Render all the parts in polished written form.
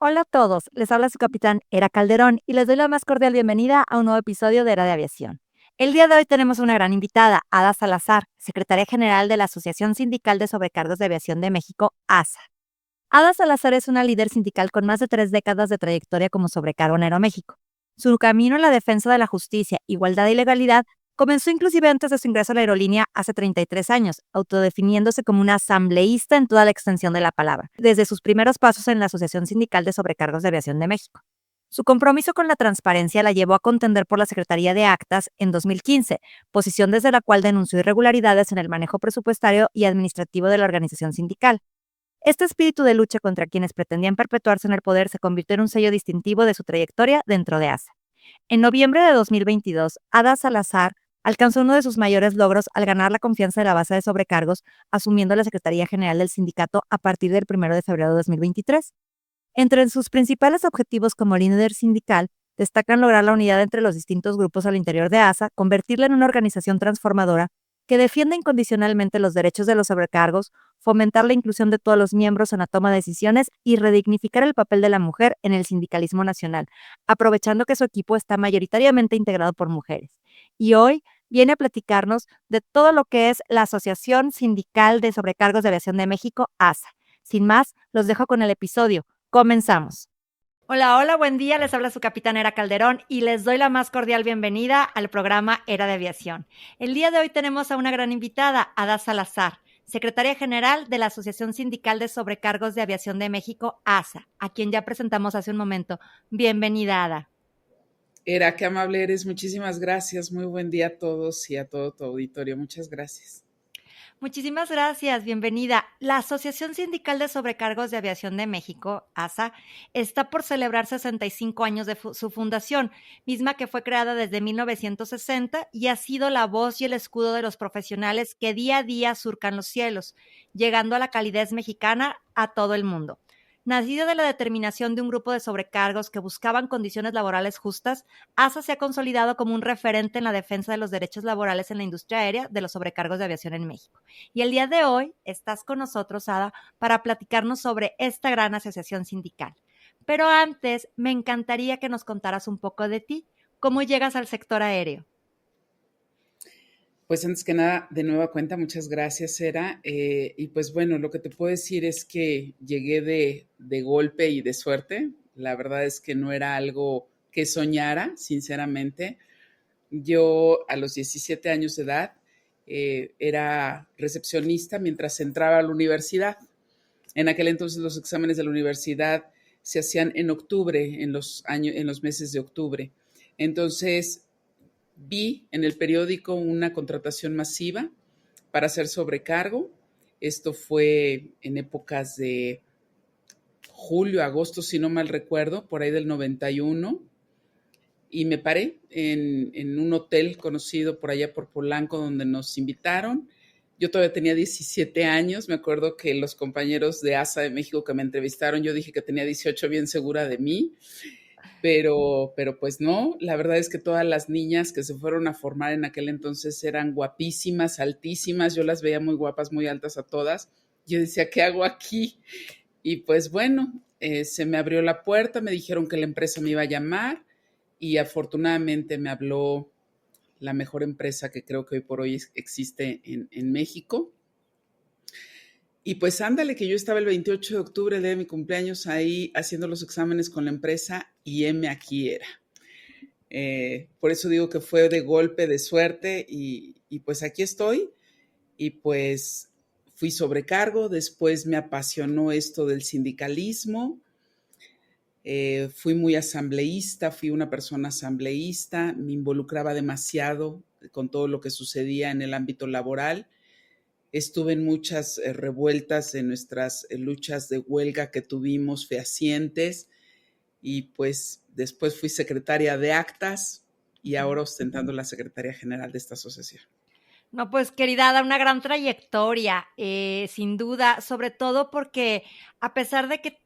Hola a todos, les habla su capitán Era Calderón y les doy la más cordial bienvenida a un nuevo episodio de Era de Aviación. El día de hoy tenemos una gran invitada, Ada Salazar, secretaria general de la Asociación Sindical de Sobrecargos de Aviación de México, ASA. Ada Salazar es una líder sindical con más de 3 décadas de trayectoria como sobrecargo en Aeroméxico. Su camino en la defensa de la justicia, igualdad y legalidad comenzó inclusive antes de su ingreso a la aerolínea hace 33 años, autodefiniéndose como una asambleísta en toda la extensión de la palabra, desde sus primeros pasos en la Asociación Sindical de Sobrecargos de Aviación de México. Su compromiso con la transparencia la llevó a contender por la Secretaría de Actas en 2015, posición desde la cual denunció irregularidades en el manejo presupuestario y administrativo de la organización sindical. Este espíritu de lucha contra quienes pretendían perpetuarse en el poder se convirtió en un sello distintivo de su trayectoria dentro de ASA. En noviembre de 2022, Ada Salazar alcanzó uno de sus mayores logros al ganar la confianza de la base de sobrecargos, asumiendo la Secretaría General del Sindicato a partir del 1 de febrero de 2023. Entre sus principales objetivos como líder sindical, destacan lograr la unidad entre los distintos grupos al interior de ASA, convertirla en una organización transformadora que defienda incondicionalmente los derechos de los sobrecargos, fomentar la inclusión de todos los miembros en la toma de decisiones y redignificar el papel de la mujer en el sindicalismo nacional, aprovechando que su equipo está mayoritariamente integrado por mujeres. Y hoy viene a platicarnos de todo lo que es la Asociación Sindical de Sobrecargos de Aviación de México, ASA. Sin más, los dejo con el episodio. Comenzamos. Hola, hola, buen día. Les habla su capitán Era Calderón y les doy la más cordial bienvenida al programa Era de Aviación. El día de hoy tenemos a una gran invitada, Ada Salazar, secretaria general de la Asociación Sindical de Sobrecargos de Aviación de México, ASA, a quien ya presentamos hace un momento. Bienvenida, Ada. Era, qué amable eres. Muchísimas gracias. Muy buen día a todos y a todo tu auditorio. Muchas gracias. Muchísimas gracias, bienvenida. La Asociación Sindical de Sobrecargos de Aviación de México, ASA, está por celebrar 65 años de su fundación, misma que fue creada desde 1960 y ha sido la voz y el escudo de los profesionales que día a día surcan los cielos, llegando a la calidez mexicana a todo el mundo. Nacida de la determinación de un grupo de sobrecargos que buscaban condiciones laborales justas, ASA se ha consolidado como un referente en la defensa de los derechos laborales en la industria aérea de los sobrecargos de aviación en México. Y el día de hoy estás con nosotros, Ada, para platicarnos sobre esta gran asociación sindical. Pero antes, me encantaría que nos contaras un poco de ti. ¿Cómo llegas al sector aéreo? Pues antes que nada, de nueva cuenta, muchas gracias, Era. Y pues bueno, lo que te puedo decir es que llegué de golpe y de suerte. La verdad es que no era algo que soñara, sinceramente. Yo a los 17 años de edad era recepcionista mientras entraba a la universidad. En aquel entonces los exámenes de la universidad se hacían en octubre, en los meses de octubre. Entonces vi en el periódico una contratación masiva para hacer sobrecargo. Esto fue en épocas de julio, agosto, si no mal recuerdo, por ahí del 91. Y me paré en un hotel conocido por allá por Polanco, donde nos invitaron. Yo todavía tenía 17 años, me acuerdo que los compañeros de ASA de México que me entrevistaron, yo dije que tenía 18, bien segura de mí, pero pues no, la verdad es que todas las niñas que se fueron a formar en aquel entonces eran guapísimas, altísimas, yo las veía muy guapas, muy altas a todas. Yo decía, ¿qué hago aquí? Y pues bueno, se me abrió la puerta, me dijeron que la empresa me iba a llamar y afortunadamente me habló la mejor empresa que creo que hoy por hoy existe en México. Y pues ándale, que yo estaba el 28 de octubre, el día de mi cumpleaños, ahí haciendo los exámenes con la empresa y aquí era. Por eso digo que fue de golpe, de suerte y pues aquí estoy. Y pues fui sobrecargo, después me apasionó esto del sindicalismo. Fui muy asambleísta, fui una persona asambleísta, me involucraba demasiado con todo lo que sucedía en el ámbito laboral. Estuve en muchas revueltas en nuestras luchas de huelga que tuvimos fehacientes y pues después fui secretaria de actas y ahora ostentando la secretaria general de esta asociación. No, pues querida Ada, una gran trayectoria, sin duda, sobre todo porque a pesar de que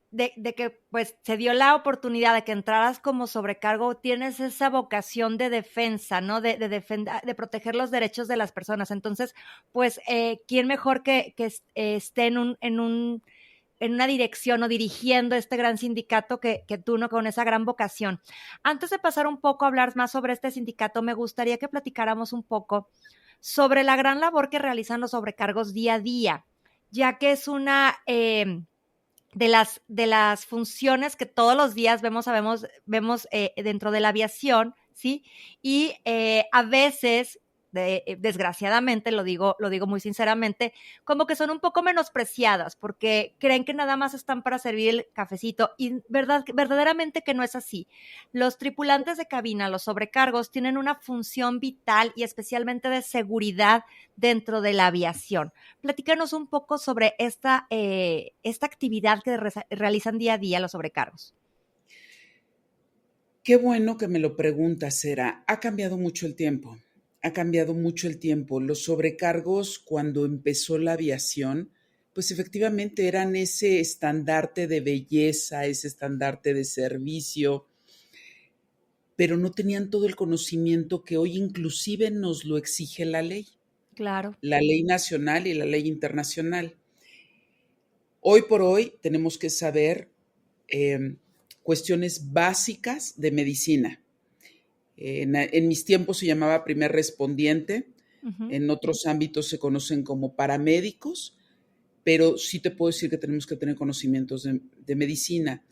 pues se dio la oportunidad de que entraras como sobrecargo, tienes esa vocación de defensa, ¿no? De proteger los derechos de las personas. Entonces, pues, ¿quién mejor que esté en una dirección o dirigiendo este gran sindicato que tú, ¿no? Con esa gran vocación. Antes de pasar un poco a hablar más sobre este sindicato, me gustaría que platicáramos un poco sobre la gran labor que realizan los sobrecargos día a día, ya que es una de las funciones que todos los días vemos dentro de la aviación, ¿sí? Y a veces, desgraciadamente, lo digo muy sinceramente, como que son un poco menospreciadas porque creen que nada más están para servir el cafecito y verdaderamente que no es así. Los tripulantes de cabina, los sobrecargos, tienen una función vital y especialmente de seguridad dentro de la aviación. Platícanos un poco sobre esta actividad que realizan día a día los sobrecargos. Qué bueno que me lo preguntas, Sera. Ha cambiado mucho el tiempo. Ha cambiado mucho el tiempo. Los sobrecargos, cuando empezó la aviación, pues efectivamente eran ese estandarte de belleza, ese estandarte de servicio, pero no tenían todo el conocimiento que hoy inclusive nos lo exige Claro. la ley nacional y la ley internacional. Hoy por hoy tenemos que saber cuestiones básicas de medicina. En mis tiempos se llamaba primer respondiente, en otros ámbitos se conocen como paramédicos, pero sí te puedo decir que tenemos que tener conocimientos de medicina.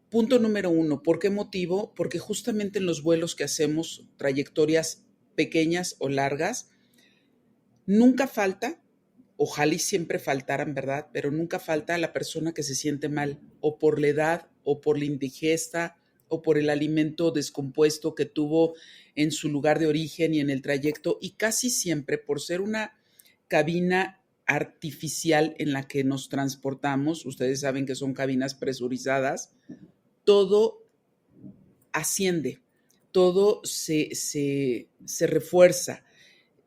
Punto número 1, ¿por qué motivo? Porque justamente en los vuelos que hacemos, trayectorias pequeñas o largas, nunca falta, ojalá y siempre faltaran, ¿verdad? Pero nunca falta la persona que se siente mal, o por la edad, o por la indigesta, o por el alimento descompuesto que tuvo en su lugar de origen y en el trayecto, y casi siempre por ser una cabina artificial en la que nos transportamos, ustedes saben que son cabinas presurizadas, todo asciende, todo se refuerza.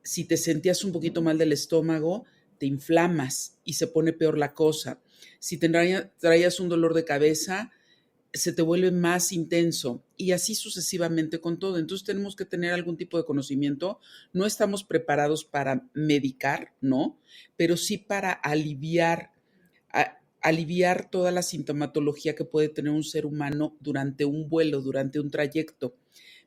Si te sentías un poquito mal del estómago, te inflamas y se pone peor la cosa. Si traías un dolor de cabeza, se te vuelve más intenso y así sucesivamente con todo. Entonces tenemos que tener algún tipo de conocimiento. No estamos preparados para medicar, ¿no? Pero sí para aliviar toda la sintomatología que puede tener un ser humano durante un vuelo, durante un trayecto.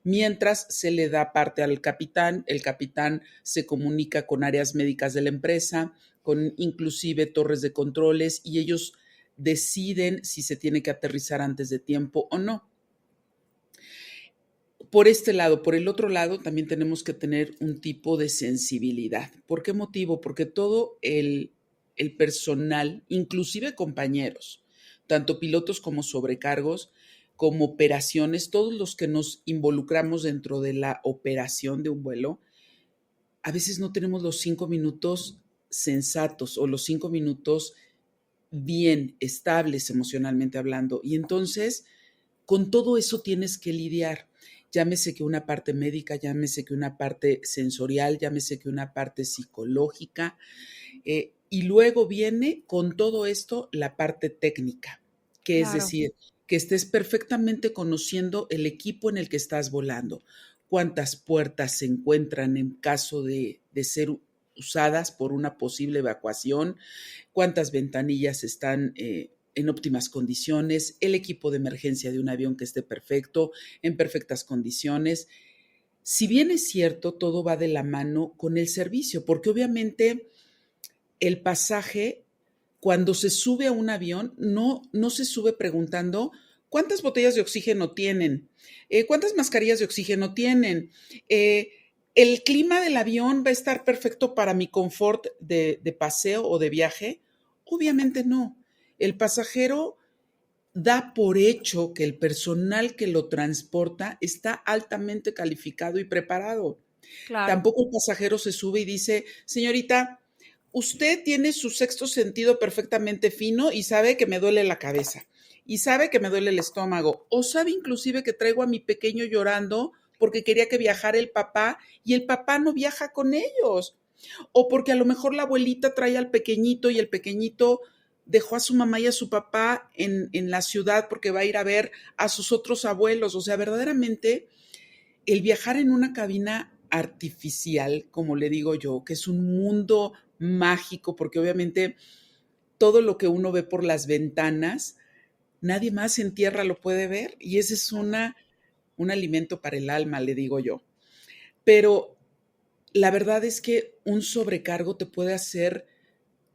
Mientras se le da parte al capitán, el capitán se comunica con áreas médicas de la empresa, con inclusive torres de controles y ellos deciden si se tiene que aterrizar antes de tiempo o no. Por este lado, por el otro lado, también tenemos que tener un tipo de sensibilidad. ¿Por qué motivo? Porque todo el personal, inclusive compañeros, tanto pilotos como sobrecargos, como operaciones, todos los que nos involucramos dentro de la operación de un vuelo, a veces no tenemos los 5 minutos sensatos o los 5 minutos bien, estables emocionalmente hablando. Y entonces, con todo eso tienes que lidiar. Llámese que una parte médica, llámese que una parte sensorial, llámese que una parte psicológica. Y luego viene con todo esto la parte técnica, que es Claro. decir, que estés perfectamente conociendo el equipo en el que estás volando, cuántas puertas se encuentran en caso de ser usadas por una posible evacuación, cuántas ventanillas están en óptimas condiciones, el equipo de emergencia de un avión que esté perfecto, en perfectas condiciones. Si bien es cierto, todo va de la mano con el servicio, porque obviamente el pasaje, cuando se sube a un avión, no se sube preguntando cuántas botellas de oxígeno tienen, cuántas mascarillas de oxígeno tienen, el clima del avión va a estar perfecto para mi confort de paseo o de viaje. Obviamente no. El pasajero da por hecho que el personal que lo transporta está altamente calificado y preparado. Claro. Tampoco el pasajero se sube y dice, señorita, usted tiene su sexto sentido perfectamente fino y sabe que me duele la cabeza, y sabe que me duele el estómago, o sabe inclusive que traigo a mi pequeño llorando porque quería que viajara el papá y el papá no viaja con ellos, o porque a lo mejor la abuelita trae al pequeñito y el pequeñito dejó a su mamá y a su papá en la ciudad porque va a ir a ver a sus otros abuelos. O sea, verdaderamente el viajar en una cabina artificial, como le digo yo, que es un mundo mágico, porque obviamente todo lo que uno ve por las ventanas, nadie más en tierra lo puede ver y ese es un alimento para el alma, le digo yo. Pero la verdad es que un sobrecargo te puede hacer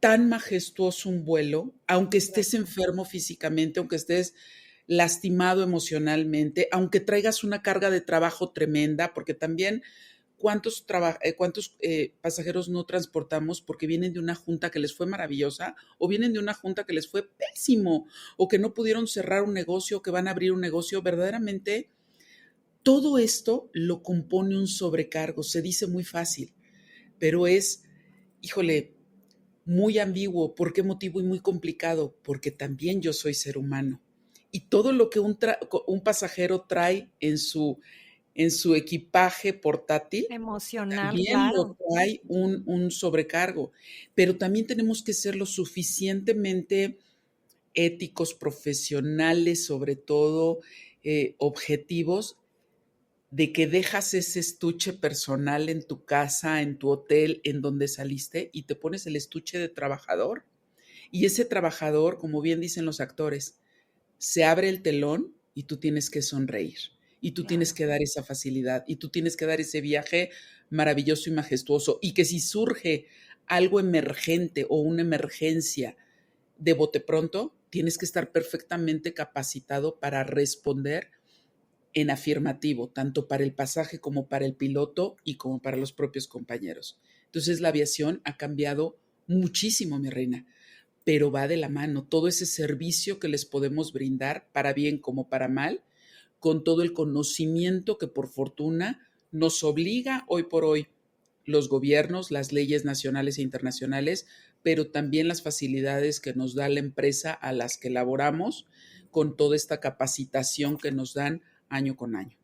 tan majestuoso un vuelo, aunque estés enfermo físicamente, aunque estés lastimado emocionalmente, aunque traigas una carga de trabajo tremenda, porque también cuántos pasajeros no transportamos porque vienen de una junta que les fue maravillosa o vienen de una junta que les fue pésimo o que no pudieron cerrar un negocio, que van a abrir un negocio. Verdaderamente, todo esto lo compone un sobrecargo. Se dice muy fácil, pero es, híjole, muy ambiguo. ¿Por qué motivo? Y muy complicado, porque también yo soy ser humano. Y todo lo que un pasajero trae en su equipaje portátil, Emocional, también lo claro. trae un sobrecargo. Pero también tenemos que ser lo suficientemente éticos, profesionales, sobre todo objetivos, de que dejas ese estuche personal en tu casa, en tu hotel, en donde saliste y te pones el estuche de trabajador. Y ese trabajador, como bien dicen los actores, se abre el telón y tú tienes que sonreír. Y tú tienes Claro. que dar esa facilidad. Y tú tienes que dar ese viaje maravilloso y majestuoso. Y que si surge algo emergente o una emergencia de bote pronto, tienes que estar perfectamente capacitado para responder en afirmativo, tanto para el pasaje como para el piloto y como para los propios compañeros. Entonces la aviación ha cambiado muchísimo, mi reina, pero va de la mano todo ese servicio que les podemos brindar para bien como para mal, con todo el conocimiento que por fortuna nos obliga hoy por hoy los gobiernos, las leyes nacionales e internacionales, pero también las facilidades que nos da la empresa a las que laboramos con toda esta capacitación que nos dan año con año.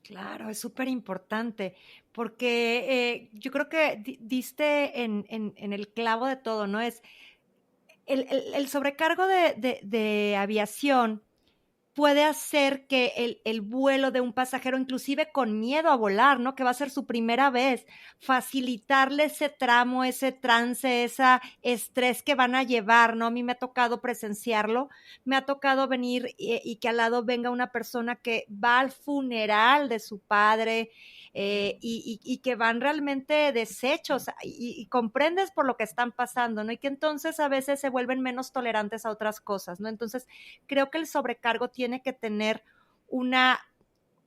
Claro, es súper importante, porque, yo creo que diste en el clavo de todo, ¿no? Es el sobrecargo de aviación puede hacer que el vuelo de un pasajero, inclusive con miedo a volar, ¿no? Que va a ser su primera vez, facilitarle ese tramo, ese trance, ese estrés que van a llevar, ¿no? A mí me ha tocado presenciarlo, me ha tocado venir y que al lado venga una persona que va al funeral de su padre, y que van realmente deshechos y comprendes por lo que están pasando, ¿no? Y que entonces a veces se vuelven menos tolerantes a otras cosas, ¿no? Entonces, creo que el sobrecargo tiene que tener una,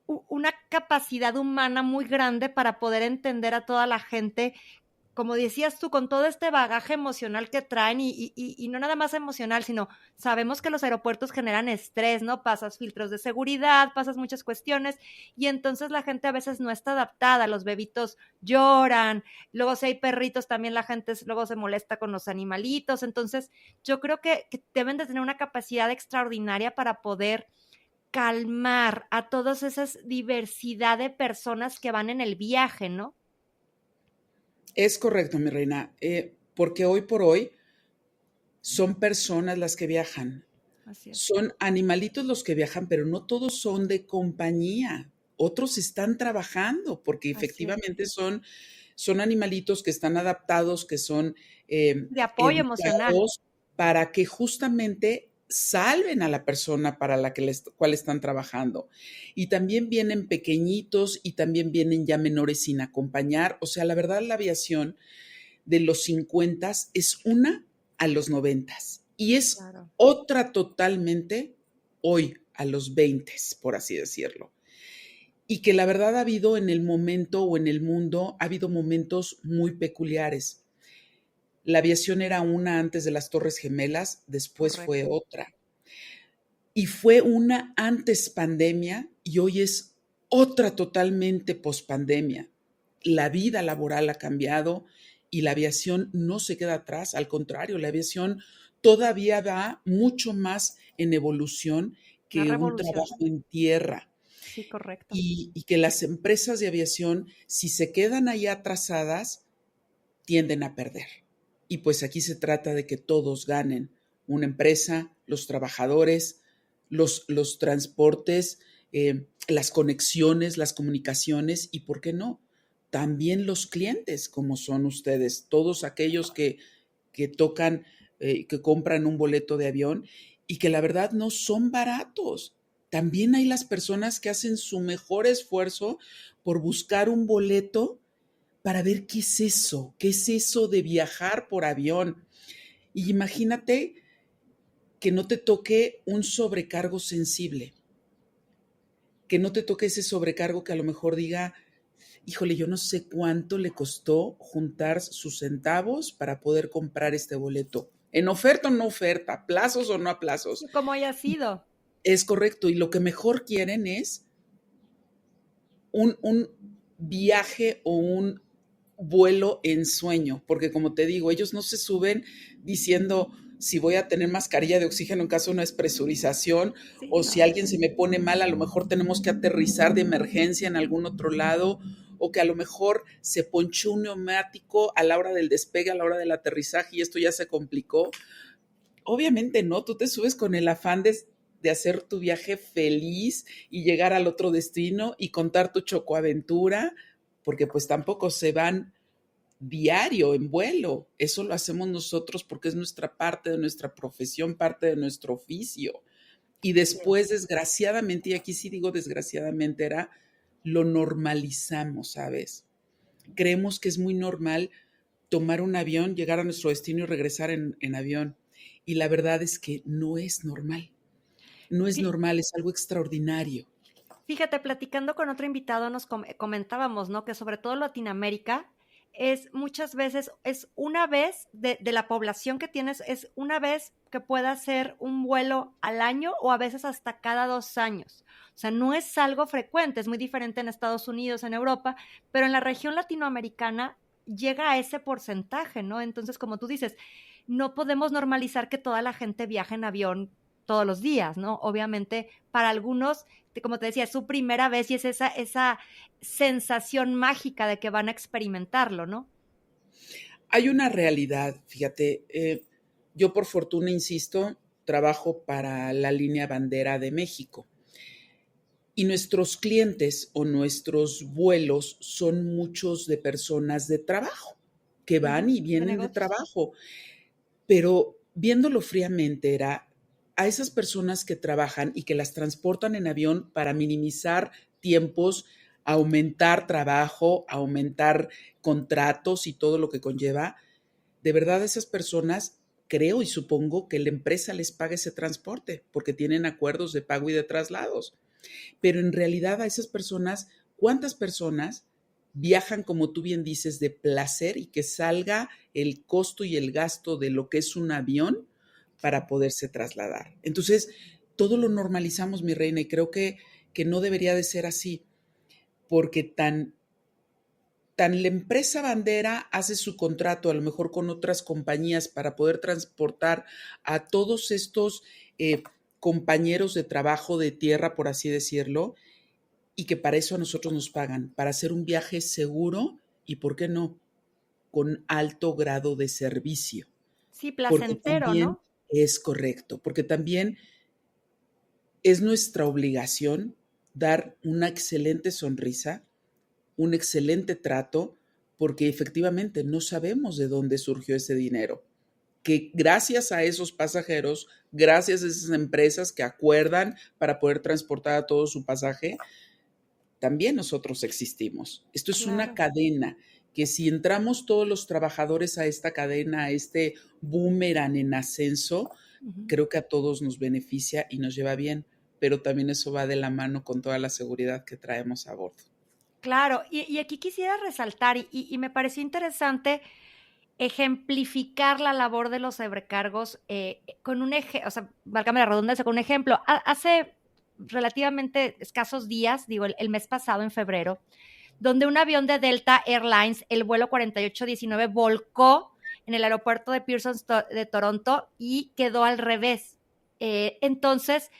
una capacidad humana muy grande para poder entender a toda la gente, como decías tú, con todo este bagaje emocional que traen y no nada más emocional, sino sabemos que los aeropuertos generan estrés, ¿no? Pasas filtros de seguridad, pasas muchas cuestiones y entonces la gente a veces no está adaptada, los bebitos lloran, luego si hay perritos también la gente luego se molesta con los animalitos, entonces yo creo que deben de tener una capacidad extraordinaria para poder calmar a todas esas diversidad de personas que van en el viaje, ¿no? Es correcto, mi reina, porque hoy por hoy son personas las que viajan, Así es. son animalitos los que viajan, pero no todos son de compañía. Otros están trabajando porque Así es. efectivamente son animalitos que están adaptados, que son De apoyo emocional. educados para que justamente salven a la persona para la que cual están trabajando. Y también vienen pequeñitos y también vienen ya menores sin acompañar. O sea, la verdad, la aviación de los 50 es una a los 90 y es Claro. otra totalmente hoy a los 20, por así decirlo. Y que la verdad ha habido en el momento o en el mundo, ha habido momentos muy peculiares. La aviación era una antes de las Torres Gemelas, después fue Correcto. otra. Y fue una antes pandemia y hoy es otra totalmente pospandemia. La vida laboral ha cambiado y la aviación no se queda atrás, al contrario, la aviación todavía va mucho más en evolución Una que un revolución. trabajo en tierra. Sí, correcto. Y que las empresas de aviación, si se quedan ahí atrasadas, tienden a perder. Y pues aquí se trata de que todos ganen, una empresa, los trabajadores, los transportes, las conexiones, las comunicaciones y, ¿por qué no? También los clientes, como son ustedes, todos aquellos que tocan que compran un boleto de avión y que la verdad no son baratos. También hay las personas que hacen su mejor esfuerzo por buscar un boleto para ver qué es eso de viajar por avión. Y imagínate que no te toque un sobrecargo sensible, que no te toque ese sobrecargo que a lo mejor diga, híjole, yo no sé cuánto le costó juntar sus centavos para poder comprar este boleto. En oferta o no oferta, plazos o no a plazos. Como haya sido. Es correcto. Y lo que mejor quieren es un viaje o un vuelo en sueño, porque como te digo, ellos no se suben diciendo si voy a tener mascarilla de oxígeno en caso de una despresurización, Sí, o no. si alguien se me pone mal, a lo mejor tenemos que aterrizar de emergencia en algún otro lado, o que a lo mejor se ponchó un neumático a la hora del despegue, a la hora del aterrizaje y esto ya se complicó. Obviamente no, tú te subes con el afán de hacer tu viaje feliz y llegar al otro destino y contar tu chocoaventura, porque pues tampoco se van diario en vuelo. Eso lo hacemos nosotros porque es nuestra parte de nuestra profesión, parte de nuestro oficio. Y después, desgraciadamente, y aquí sí digo desgraciadamente, lo normalizamos, ¿sabes? Creemos que es muy normal tomar un avión, llegar a nuestro destino y regresar en avión. Y la verdad es que no es normal. No es Fí- normal, es algo extraordinario. Fíjate, platicando con otro invitado nos comentábamos, ¿no? Que sobre todo Latinoamérica es muchas veces, es una vez de la población que tienes, es una vez que pueda hacer un vuelo al año o a veces hasta cada 2 años. O sea, no es algo frecuente, es muy diferente en Estados Unidos, en Europa, pero en la región latinoamericana llega a ese porcentaje, ¿no? Entonces, como tú dices, no podemos normalizar que toda la gente viaje en avión todos los días, ¿no? Obviamente, para algunos, como te decía, es su primera vez y es esa sensación mágica de que van a experimentarlo, ¿no? Hay una realidad, fíjate, yo por fortuna, insisto, trabajo para la línea bandera de México y nuestros clientes o nuestros vuelos son muchos de personas de trabajo que van Ujú, y de vienen de negocios. trabajo, pero viéndolo fríamente era a esas personas que trabajan y que las transportan en avión para minimizar tiempos, aumentar trabajo, aumentar contratos y todo lo que conlleva, de verdad esas personas creo y supongo que la empresa les paga ese transporte porque tienen acuerdos de pago y de traslados. Pero en realidad a esas personas, ¿cuántas personas viajan, como tú bien dices, de placer y que salga el costo y el gasto de lo que es un avión para poderse trasladar? Entonces, todo lo normalizamos, mi reina, y creo que no debería de ser así, porque tan la empresa bandera hace su contrato a lo mejor con otras compañías para poder transportar a todos estos compañeros de trabajo de tierra, por así decirlo, y que para eso a nosotros nos pagan, para hacer un viaje seguro y, ¿por qué no?, con alto grado de servicio. Sí, Porque placentero, también ¿no? es correcto, porque también es nuestra obligación dar una excelente sonrisa, un excelente trato, porque efectivamente no sabemos de dónde surgió ese dinero. Que gracias a esos pasajeros, gracias a esas empresas que acuerdan para poder transportar a todo su pasaje, también nosotros existimos. Esto es una Claro. cadena que si entramos todos los trabajadores a esta cadena, a este boomerang en ascenso, Ujú. creo que a todos nos beneficia y nos lleva bien, pero también eso va de la mano con toda la seguridad que traemos a bordo. Claro, y aquí quisiera resaltar, y me pareció interesante ejemplificar la labor de los sobrecargos, con un o sea, válgame la redundancia, con un ejemplo. Hace relativamente escasos días, digo, el mes pasado, en febrero, donde un avión de Delta Airlines, el vuelo 4819, volcó en el aeropuerto de Pearson de Toronto y quedó al revés. Entonces,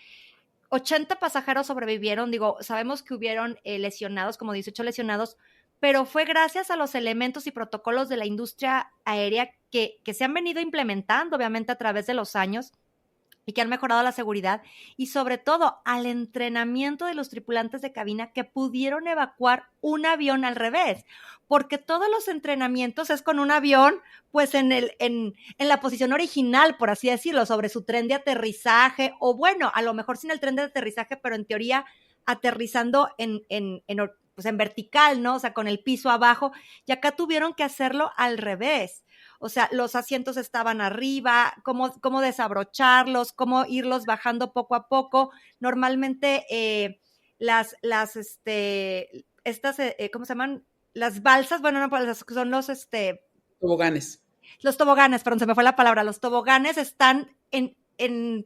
80 pasajeros sobrevivieron, digo, sabemos que hubieron lesionados, como 18 lesionados, pero fue gracias a los elementos y protocolos de la industria aérea que se han venido implementando, obviamente, a través de los años, y que han mejorado la seguridad y sobre todo al entrenamiento de los tripulantes de cabina que pudieron evacuar un avión al revés, porque todos los entrenamientos es con un avión pues en la posición original, por así decirlo, sobre su tren de aterrizaje o bueno, a lo mejor sin el tren de aterrizaje, pero en teoría aterrizando pues en vertical, ¿no? O sea, con el piso abajo, y acá tuvieron que hacerlo al revés. O sea, los asientos estaban arriba, cómo desabrocharlos, cómo irlos bajando poco a poco. Normalmente ¿cómo se llaman? Las balsas, bueno, no, son Toboganes. los toboganes, perdón, se me fue la palabra, los toboganes están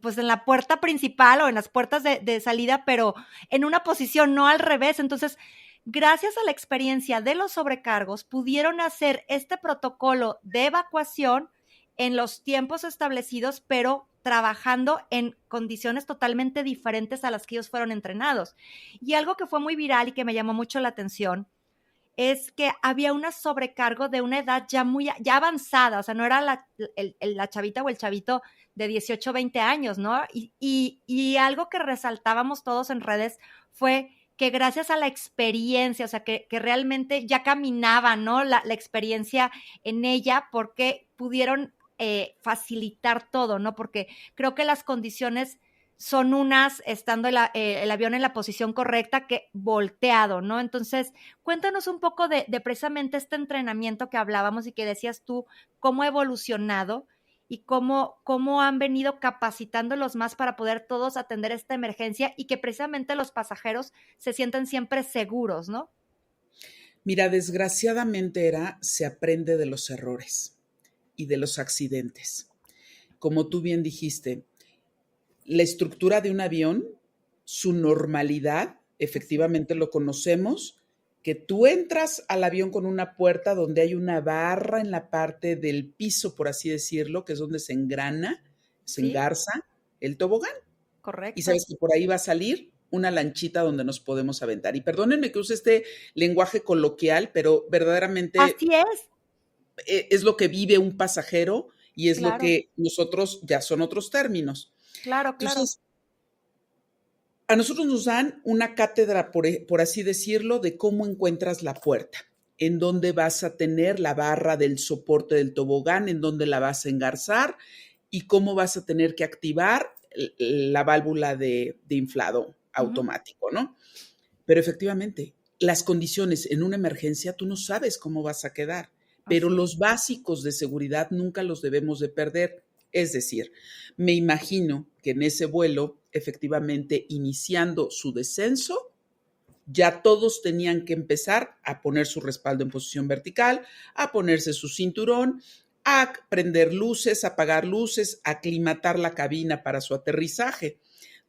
pues en la puerta principal o en las puertas de salida, pero en una posición, no al revés. Entonces, gracias a la experiencia de los sobrecargos, pudieron hacer este protocolo de evacuación en los tiempos establecidos, pero trabajando en condiciones totalmente diferentes a las que ellos fueron entrenados. Y algo que fue muy viral y que me llamó mucho la atención es que había una sobrecargo de una edad ya avanzada, o sea, no era la chavita o el chavito de 18, 20 años, ¿no? Y algo que resaltábamos todos en redes fue que gracias a la experiencia, o sea, que realmente ya caminaba, ¿no? La experiencia en ella, porque pudieron facilitar todo, ¿no? Porque creo que las condiciones son unas, estando el avión en la posición correcta, que volteado, ¿no? Entonces, cuéntanos un poco de precisamente este entrenamiento que hablábamos y que decías tú, cómo ha evolucionado y cómo han venido capacitándolos más para poder todos atender esta emergencia y que precisamente los pasajeros se sientan siempre seguros, ¿no? Mira, desgraciadamente se aprende de los errores y de los accidentes. Como tú bien dijiste, la estructura de un avión, su normalidad, efectivamente lo conocemos, que tú entras al avión con una puerta donde hay una barra en la parte del piso, por así decirlo, que es donde se engrana, se Sí, engarza el tobogán. Y correcto. sabes que por ahí va a salir una lanchita donde nos podemos aventar. Y perdónenme que use este lenguaje coloquial, pero verdaderamente Así es, es lo que vive un pasajero y es lo claro, que nosotros ya son otros términos. claro, claro. Entonces, a nosotros nos dan una cátedra, por así decirlo, de cómo encuentras la puerta, en dónde vas a tener la barra del soporte del tobogán, en dónde la vas a engarzar y cómo vas a tener que activar la válvula de inflado Ujú. automático, ¿no? Pero efectivamente, las condiciones en una emergencia, tú no sabes cómo vas a quedar, pero Así es. los básicos de seguridad nunca los debemos de perder. Es decir, me imagino que en ese vuelo, efectivamente, iniciando su descenso, ya todos tenían que empezar a poner su respaldo en posición vertical, a ponerse su cinturón, a prender luces, apagar luces, a aclimatar la cabina para su aterrizaje.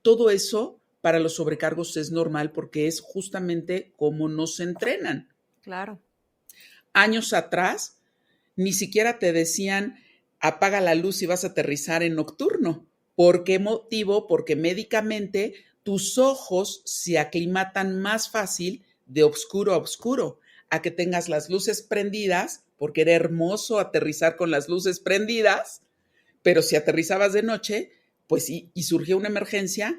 Todo eso para los sobrecargos es normal porque es justamente como nos entrenan. Claro. Años atrás, ni siquiera te decían apaga la luz y vas a aterrizar en nocturno. ¿Por qué motivo? Porque médicamente tus ojos se aclimatan más fácil de oscuro a oscuro, a que tengas las luces prendidas, porque era hermoso aterrizar con las luces prendidas, pero si aterrizabas de noche, pues y surgía una emergencia,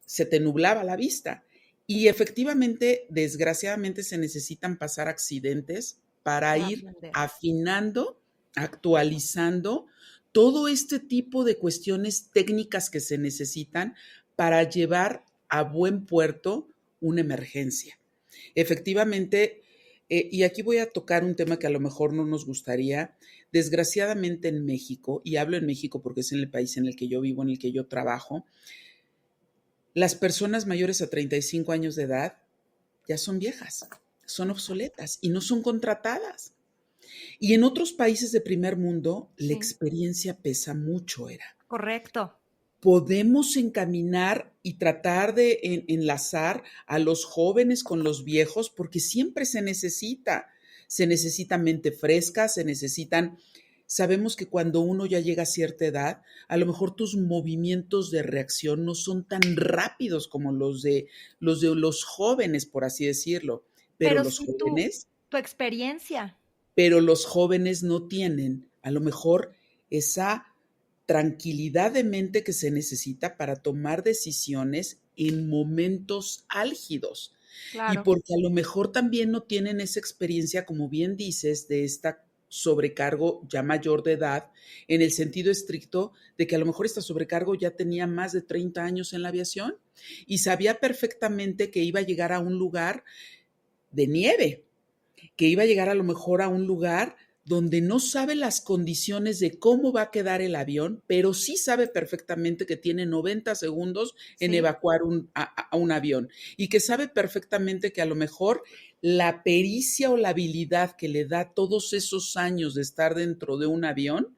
se te nublaba la vista. Y efectivamente, desgraciadamente, se necesitan pasar accidentes para Para ir aprender. afinando, actualizando todo este tipo de cuestiones técnicas que se necesitan para llevar a buen puerto una emergencia. Efectivamente, y aquí voy a tocar un tema que a lo mejor no nos gustaría. Desgraciadamente en México, y hablo en México porque es en el país en el que yo vivo, en el que yo trabajo, las personas mayores a 35 años de edad ya son viejas, son obsoletas y no son contratadas. Y en otros países de primer mundo, la Sí, experiencia pesa mucho, correcto. podemos encaminar y tratar de enlazar a los jóvenes con los viejos porque siempre se necesita mente fresca, se necesitan, sabemos que cuando uno ya llega a cierta edad, a lo mejor tus movimientos de reacción no son tan rápidos como los jóvenes, por así decirlo, pero Pero los sí jóvenes, tu experiencia. no tienen a lo mejor esa tranquilidad de mente que se necesita para tomar decisiones en momentos álgidos. Y Claro. porque a lo mejor también no tienen esa experiencia, como bien dices, de esta sobrecargo ya mayor de edad, en el sentido estricto de que a lo mejor esta sobrecargo ya tenía más de 30 años en la aviación y sabía perfectamente que iba a llegar a un lugar de nieve, que iba a llegar a lo mejor a un lugar donde no sabe las condiciones de cómo va a quedar el avión, pero sí sabe perfectamente que tiene 90 segundos en Sí. evacuar a un avión y que sabe perfectamente que a lo mejor la pericia o la habilidad que le da todos esos años de estar dentro de un avión,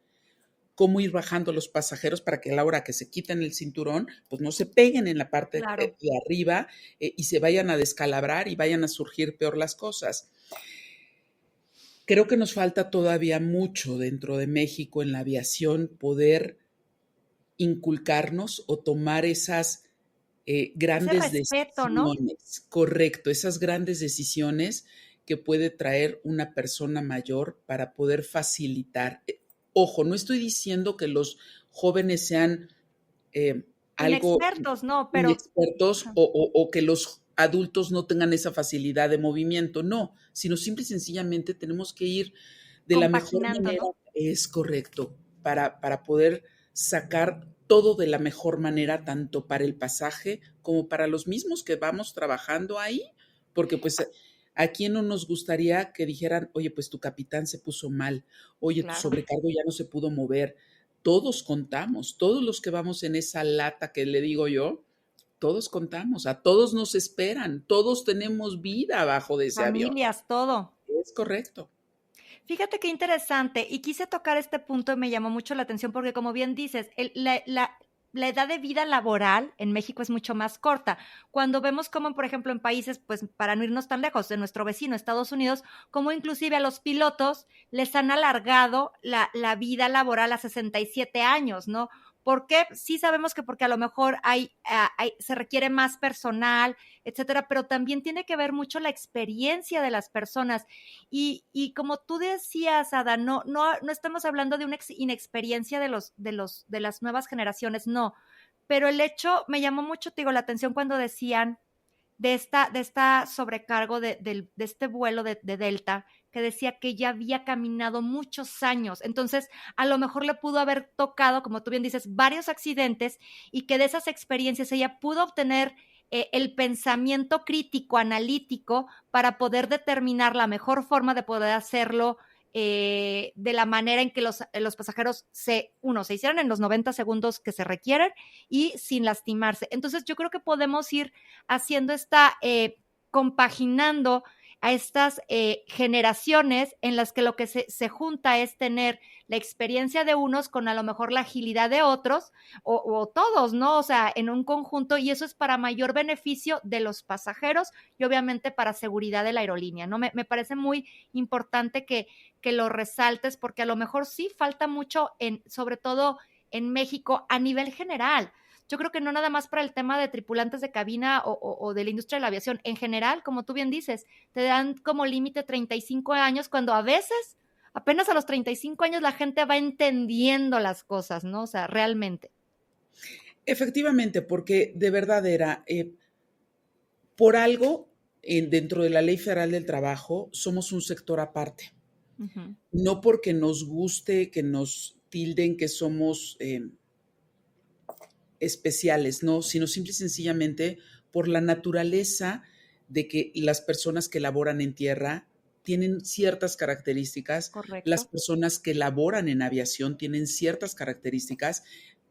cómo ir bajando a los pasajeros para que a la hora que se quiten el cinturón, pues no se peguen en la parte Claro. de arriba y se vayan a descalabrar y vayan a surgir peor las cosas. Creo que nos falta todavía mucho dentro de México en la aviación poder inculcarnos o tomar esas Ese grandes respeto, ¿no? decisiones, correcto, esas grandes decisiones que puede traer una persona mayor para poder facilitar. Ojo, no estoy diciendo que los jóvenes sean eh, algo Inexpertos, no, pero inexpertos ajá, o que los adultos no tengan esa facilidad de movimiento, no, sino simple y sencillamente tenemos que ir de la mejor compaginando, manera, ¿no? es correcto, para poder sacar todo de la mejor manera, tanto para el pasaje como para los mismos que vamos trabajando ahí, porque pues a quién no nos gustaría que dijeran, oye, pues tu capitán se puso mal, oye, tu Claro. sobrecargo ya no se pudo mover. Todos contamos, todos los que vamos en esa lata que le digo yo, todos contamos, a todos nos esperan, todos tenemos vida abajo de ese avión. Familias, todo. Es correcto. Fíjate qué interesante, y quise tocar este punto y me llamó mucho la atención porque, como bien dices, la edad de vida laboral en México es mucho más corta. Cuando vemos como, por ejemplo, en países, pues, para no irnos tan lejos, de nuestro vecino, Estados Unidos, como inclusive a los pilotos les han alargado la vida laboral a 67 años, ¿no? ¿Por qué? Sí sabemos que porque a lo mejor se requiere más personal, etcétera, pero también tiene que ver mucho la experiencia de las personas. Y como tú decías, Ada, no estamos hablando de una inexperiencia de las nuevas generaciones, no. Pero el hecho me llamó mucho, te digo, la atención cuando decían de esta sobrecargo de este vuelo de Delta, que decía que ya había caminado muchos años. Entonces, a lo mejor le pudo haber tocado, como tú bien dices, varios accidentes y que de esas experiencias ella pudo obtener el pensamiento crítico, analítico, para poder determinar la mejor forma de poder hacerlo de la manera en que los pasajeros se hicieran en los 90 segundos que se requieren y sin lastimarse. Entonces, yo creo que podemos ir haciendo compaginando a estas generaciones en las que lo que se junta es tener la experiencia de unos con a lo mejor la agilidad de otros o todos, ¿no? O sea, en un conjunto y eso es para mayor beneficio de los pasajeros y obviamente para seguridad de la aerolínea, ¿no? Me parece muy importante que lo resaltes porque a lo mejor sí falta mucho sobre todo en México a nivel general. Yo creo que no nada más para el tema de tripulantes de cabina o de la industria de la aviación. En general, como tú bien dices, te dan como límite 35 años cuando a veces, apenas a los 35 años, la gente va entendiendo las cosas, ¿no? O sea, realmente. Efectivamente, porque de verdad era, por algo, dentro de la Ley Federal del Trabajo, somos un sector aparte. Ujú. No porque nos guste que nos tilden que somos especiales, no, sino simple y sencillamente por la naturaleza de que las personas que laboran en tierra tienen ciertas características, las Correcto. personas que laboran en aviación tienen ciertas características,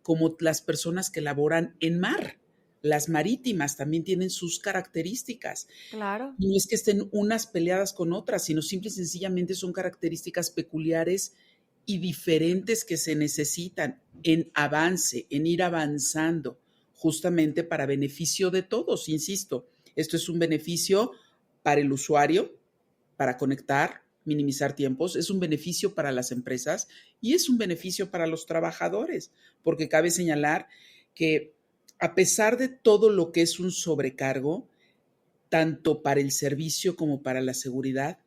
como las personas que laboran en mar. Las marítimas también tienen sus características. Claro. No es que estén unas peleadas con otras, sino simple y sencillamente son características peculiares y diferentes que se necesitan en avance, en ir avanzando, justamente para beneficio de todos, insisto. Esto es un beneficio para el usuario, para conectar, minimizar tiempos, es un beneficio para las empresas y es un beneficio para los trabajadores, porque cabe señalar que a pesar de todo lo que es un sobrecargo, tanto para el servicio como para la seguridad,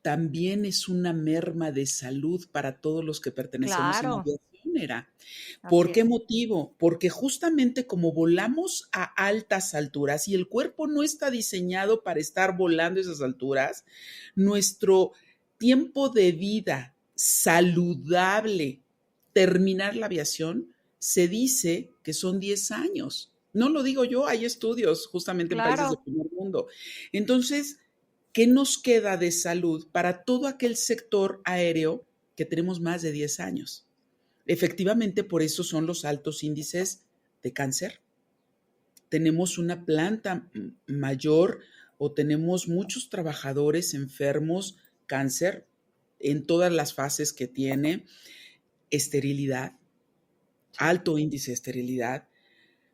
también es una merma de salud para todos los que pertenecemos en la Claro. aviación. era. Así ¿Por qué es. motivo? Porque justamente como volamos a altas alturas y el cuerpo no está diseñado para estar volando a esas alturas, nuestro tiempo de vida saludable, terminar la aviación, se dice que son 10 años. No lo digo yo, hay estudios justamente en países de Claro. primer mundo. Entonces, ¿qué nos queda de salud para todo aquel sector aéreo que tenemos más de 10 años? Efectivamente, por eso son los altos índices de cáncer. Tenemos una planta mayor o tenemos muchos trabajadores enfermos, cáncer, en todas las fases que tiene, esterilidad, Sí. alto índice de esterilidad,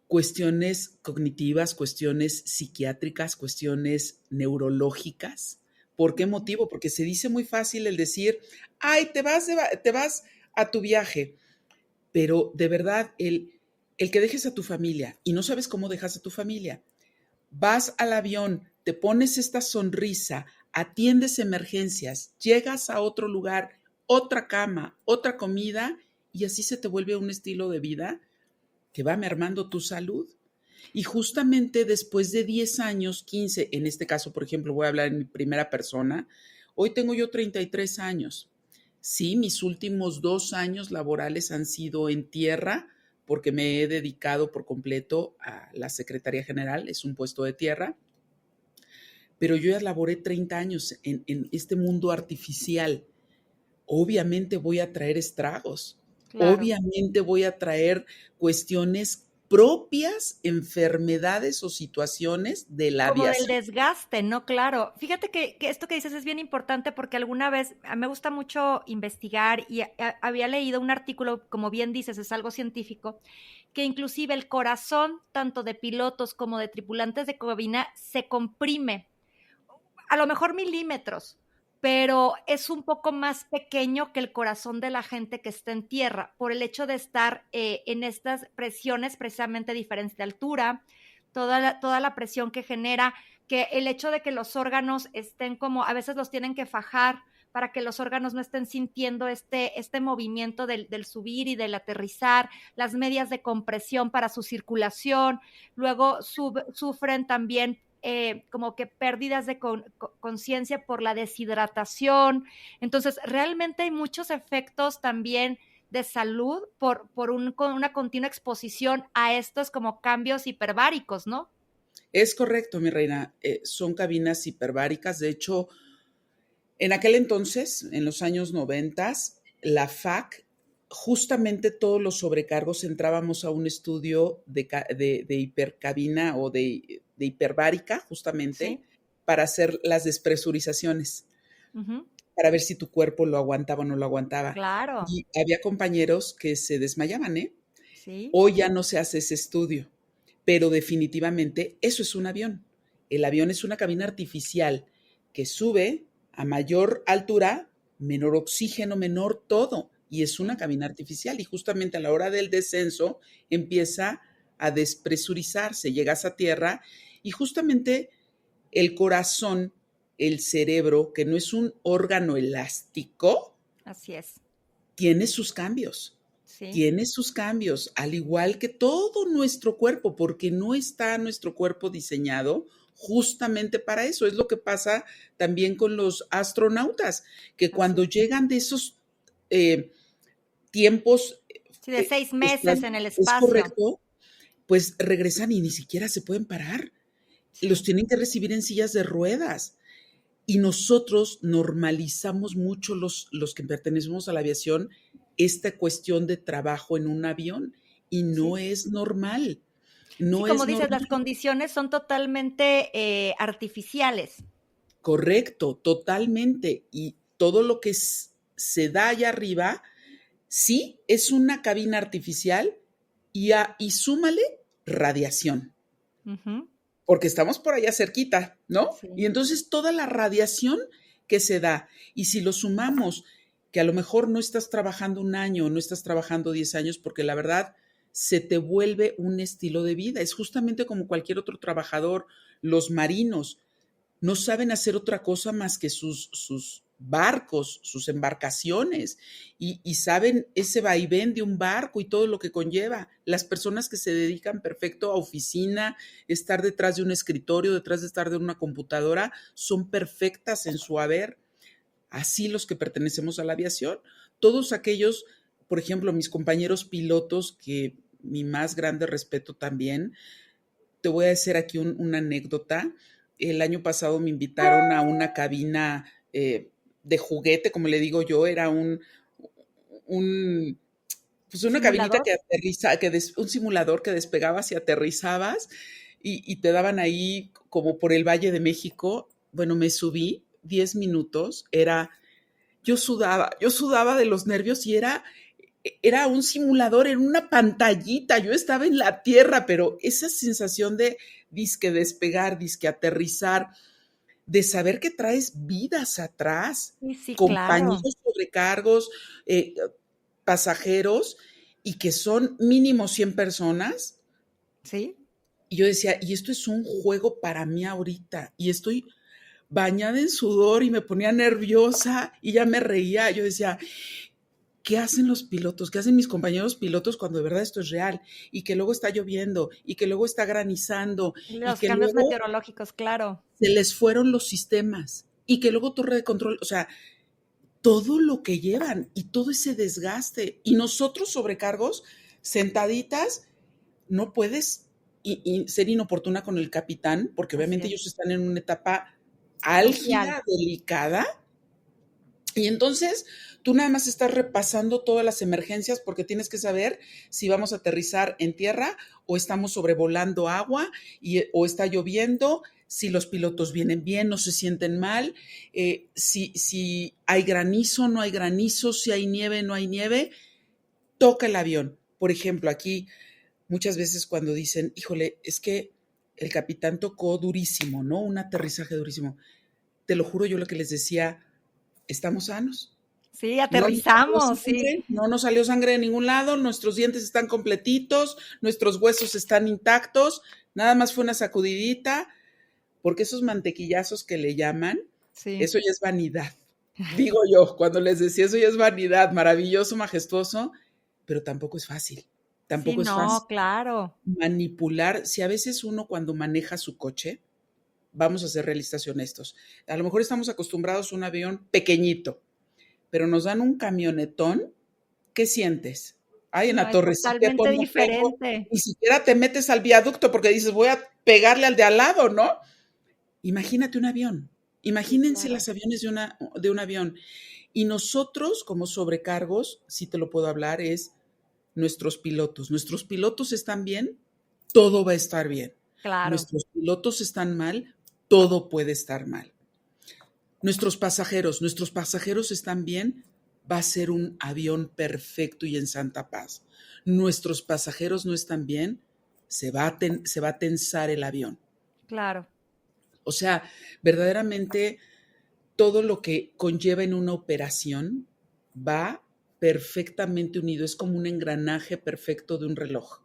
cuestiones cognitivas, cuestiones psiquiátricas, cuestiones neurológicas. ¿Por qué Ujú. motivo? Porque se dice muy fácil el decir, ay, te vas a tu viaje, pero de verdad, el que dejes a tu familia y no sabes cómo dejas a tu familia, vas al avión, te pones esta sonrisa, atiendes emergencias, llegas a otro lugar, otra cama, otra comida, y así se te vuelve un estilo de vida que va mermando tu salud. Y justamente después de 10 años, 15, en este caso, por ejemplo, voy a hablar en mi primera persona, hoy tengo yo 33 años. Sí, mis últimos 2 años laborales han sido en tierra porque me he dedicado por completo a la Secretaría General, es un puesto de tierra, pero yo ya laboré 30 años en este mundo artificial. Obviamente voy a traer estragos, Claro. obviamente voy a traer cuestiones propias, enfermedades o situaciones de la Como del aviación. desgaste, ¿no? Claro. Fíjate que esto que dices es bien importante porque alguna vez me gusta mucho investigar y había leído un artículo, como bien dices, es algo científico, que inclusive el corazón, tanto de pilotos como de tripulantes de cabina, se comprime a lo mejor milímetros, pero es un poco más pequeño que el corazón de la gente que está en tierra, por el hecho de estar en estas presiones precisamente diferentes de altura, toda la presión que genera, que el hecho de que los órganos estén como, a veces los tienen que fajar para que los órganos no estén sintiendo este movimiento del subir y del aterrizar, las medias de compresión para su circulación, luego sufren también como que pérdidas de conciencia por la deshidratación. Entonces, realmente hay muchos efectos también de salud con una continua exposición a estos como cambios hiperbáricos, ¿no? Es correcto, mi reina, son cabinas hiperbáricas. De hecho, en aquel entonces, en los años 90, la FAC, justamente todos los sobrecargos entrábamos a un estudio de hipercabina o de hiperbárica, justamente, Sí. para hacer las despresurizaciones, Ujú. para ver si tu cuerpo lo aguantaba o no lo aguantaba. Claro. Y había compañeros que se desmayaban, ¿eh? Sí. Hoy ya no se hace ese estudio, pero definitivamente eso es un avión. El avión es una cabina artificial que sube a mayor altura, menor oxígeno, menor todo, y es una Sí. cabina artificial. Y justamente a la hora del descenso empieza a despresurizarse, llegas a tierra y justamente el corazón, el cerebro, que no es un órgano elástico, Así es. tiene sus cambios. Sí. Tiene sus cambios, al igual que todo nuestro cuerpo, porque no está nuestro cuerpo diseñado justamente para eso. Es lo que pasa también con los astronautas, que Así cuando es. llegan de esos eh, tiempos, Sí, de 6 meses están, en el es espacio. correcto, pues regresan y ni siquiera se pueden parar. Los Sí. tienen que recibir en sillas de ruedas. Y nosotros normalizamos mucho los que pertenecemos a la aviación esta cuestión de trabajo en un avión y no Sí. es normal, Sí, no como es dices, normal. las condiciones son totalmente artificiales. Correcto, totalmente. Y todo lo que se da allá arriba, sí, es una cabina artificial y súmale radiación, Ujú. porque estamos por allá cerquita, ¿no? Sí. Y entonces toda la radiación que se da, y si lo sumamos, que a lo mejor no estás trabajando un año, no estás trabajando 10 años, porque la verdad se te vuelve un estilo de vida. Es justamente como cualquier otro trabajador. Los marinos no saben hacer otra cosa más que sus barcos, sus embarcaciones, y saben ese vaivén de un barco y todo lo que conlleva. Las personas que se dedican perfecto a oficina, estar detrás de un escritorio, detrás de estar de una computadora, son perfectas en su haber. Así los que pertenecemos a la aviación, todos aquellos, por ejemplo, mis compañeros pilotos, que mi más grande respeto también. Te voy a decir aquí una anécdota. El año pasado me invitaron a una cabina de juguete, como le digo yo, era un pues una cabinita ¿Simulador? que aterriza, un simulador que despegabas y aterrizabas y te daban ahí como por el Valle de México. Bueno, me subí 10 minutos, yo sudaba de los nervios y era un simulador en una pantallita, yo estaba en la tierra, pero esa sensación de disque despegar, disque aterrizar, de saber que traes vidas atrás, Sí, sí, claro. compañeros sobrecargos, pasajeros, y que son mínimo 100 personas. Sí. Y yo decía, y esto es un juego para mí ahorita, y estoy bañada en sudor y me ponía nerviosa y ya me reía. Yo decía, ¿qué hacen los pilotos? ¿Qué hacen mis compañeros pilotos cuando de verdad esto es real? Y que luego está lloviendo, y que luego está granizando, y Los que cambios luego meteorológicos, claro. se les fueron los sistemas, y que luego torre de control, o sea, todo lo que llevan y todo ese desgaste. Y nosotros sobrecargos, sentaditas, no puedes ser inoportuna con el capitán, porque Así obviamente es. ellos están en una etapa Crucial. álgida, delicada, y entonces tú nada más estás repasando todas las emergencias porque tienes que saber si vamos a aterrizar en tierra o estamos sobrevolando agua o está lloviendo, si los pilotos vienen bien, no se sienten mal, si hay granizo, no hay granizo, si hay nieve, no hay nieve. Toca el avión. Por ejemplo, aquí muchas veces cuando dicen, híjole, es que el capitán tocó durísimo, ¿no? Un aterrizaje durísimo. Te lo juro, yo lo que les decía, estamos sanos. Sí, No nos salió aterrizamos, sí. sangre, no nos salió sangre de ningún lado, nuestros dientes están completitos, nuestros huesos están intactos, nada más fue una sacudidita, porque esos mantequillazos que le llaman, Sí. eso ya es vanidad. Digo yo, cuando les decía eso ya es vanidad, maravilloso, majestuoso, pero tampoco es fácil. Sí, Tampoco es no, fácil claro. manipular. Si a veces uno cuando maneja su coche, vamos a ser realistas y honestos, a lo mejor estamos acostumbrados a un avión pequeñito, pero nos dan un camionetón. ¿Qué sientes? Ay, en No, la es torrecilla totalmente cuando pego, diferente. ni siquiera te metes al viaducto porque dices, voy a pegarle al de al lado, ¿no? Imagínate un avión. Sí, Imagínense claro. las aviones de un avión. Y nosotros, como sobrecargos, si te lo puedo hablar, es nuestros pilotos. Nuestros pilotos están bien, todo va a estar bien. Claro. Nuestros pilotos están mal, todo puede estar mal. Nuestros pasajeros están bien, va a ser un avión perfecto y en santa paz. Nuestros pasajeros no están bien, se va a tensar el avión. Claro. O sea, verdaderamente todo lo que conlleva en una operación va perfectamente unido, es como un engranaje perfecto de un reloj.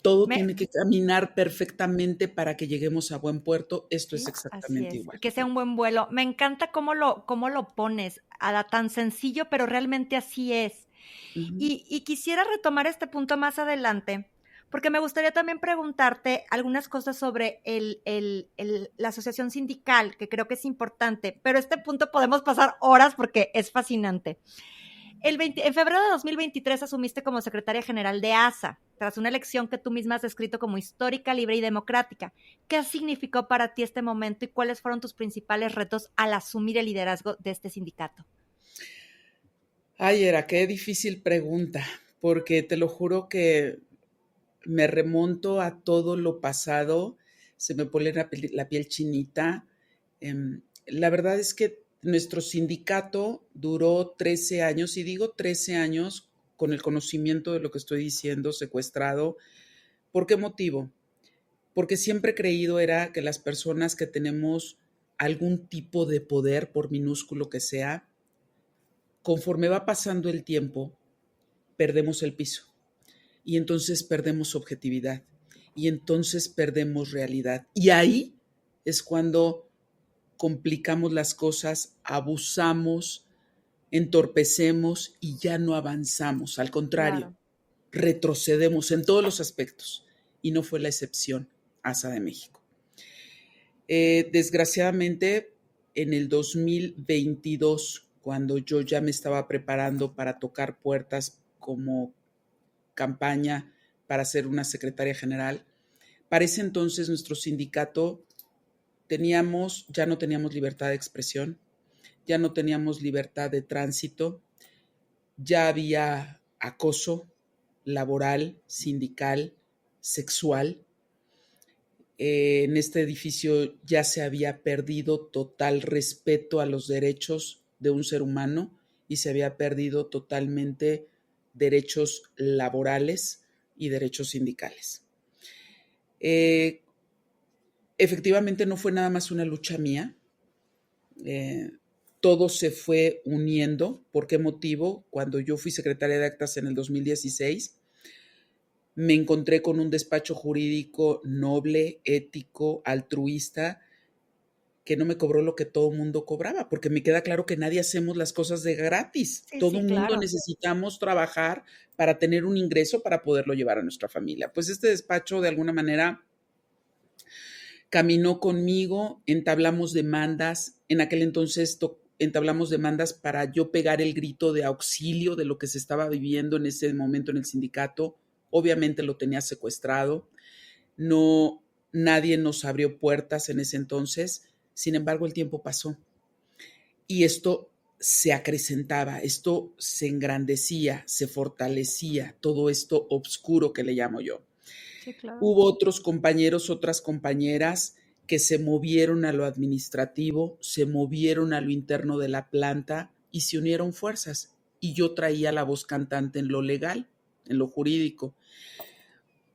Todo Me tiene que caminar perfectamente para que lleguemos a buen puerto. Esto es Sí, así exactamente es. Y igual. que sea un buen vuelo. Me encanta cómo lo pones, Ada, tan sencillo, pero realmente así es. Ujú. Y quisiera retomar este punto más adelante, porque me gustaría también preguntarte algunas cosas sobre la asociación sindical, que creo que es importante, pero este punto podemos pasar horas porque es fascinante. En febrero de 2023 asumiste como secretaria general de ASA, tras una elección que tú misma has descrito como histórica, libre y democrática. ¿Qué significó para ti este momento y cuáles fueron tus principales retos al asumir el liderazgo de este sindicato? Ay, Era, qué difícil pregunta, porque te lo juro que me remonto a todo lo pasado, se me pone la piel chinita. La verdad es que nuestro sindicato duró 13 años, y digo 13 años con el conocimiento de lo que estoy diciendo, secuestrado. ¿Por qué motivo? Porque siempre he creído era que las personas que tenemos algún tipo de poder, por minúsculo que sea, conforme va pasando el tiempo, perdemos el piso y entonces perdemos objetividad y entonces perdemos realidad. Y ahí es cuando complicamos las cosas, abusamos, entorpecemos y ya no avanzamos. Al contrario, Claro. retrocedemos en todos los aspectos. Y no fue la excepción ASA de México. Desgraciadamente, en el 2022, cuando yo ya me estaba preparando para tocar puertas como campaña para ser una secretaria general, para ese entonces nuestro sindicato ya no teníamos libertad de expresión, ya no teníamos libertad de tránsito, ya había acoso laboral, sindical, sexual. En este edificio ya se había perdido total respeto a los derechos de un ser humano y se había perdido totalmente derechos laborales y derechos sindicales. Efectivamente no fue nada más una lucha mía, todo se fue uniendo. ¿Por qué motivo? Cuando yo fui secretaria de actas en el 2016, me encontré con un despacho jurídico noble, ético, altruista, que no me cobró lo que todo el mundo cobraba, porque me queda claro que nadie hacemos las cosas de gratis. Sí, Todo sí, el mundo claro. necesitamos trabajar para tener un ingreso para poderlo llevar a nuestra familia. Pues este despacho de alguna manera caminó conmigo, entablamos demandas, en aquel entonces entablamos demandas para yo pegar el grito de auxilio de lo que se estaba viviendo en ese momento en el sindicato. Obviamente lo tenía secuestrado, no, nadie nos abrió puertas en ese entonces, sin embargo el tiempo pasó y esto se acrecentaba, esto se engrandecía, se fortalecía, todo esto oscuro que le llamo yo. Sí, claro. Hubo otros compañeros, otras compañeras que se movieron a lo administrativo, se movieron a lo interno de la planta y se unieron fuerzas. Y yo traía la voz cantante en lo legal, en lo jurídico.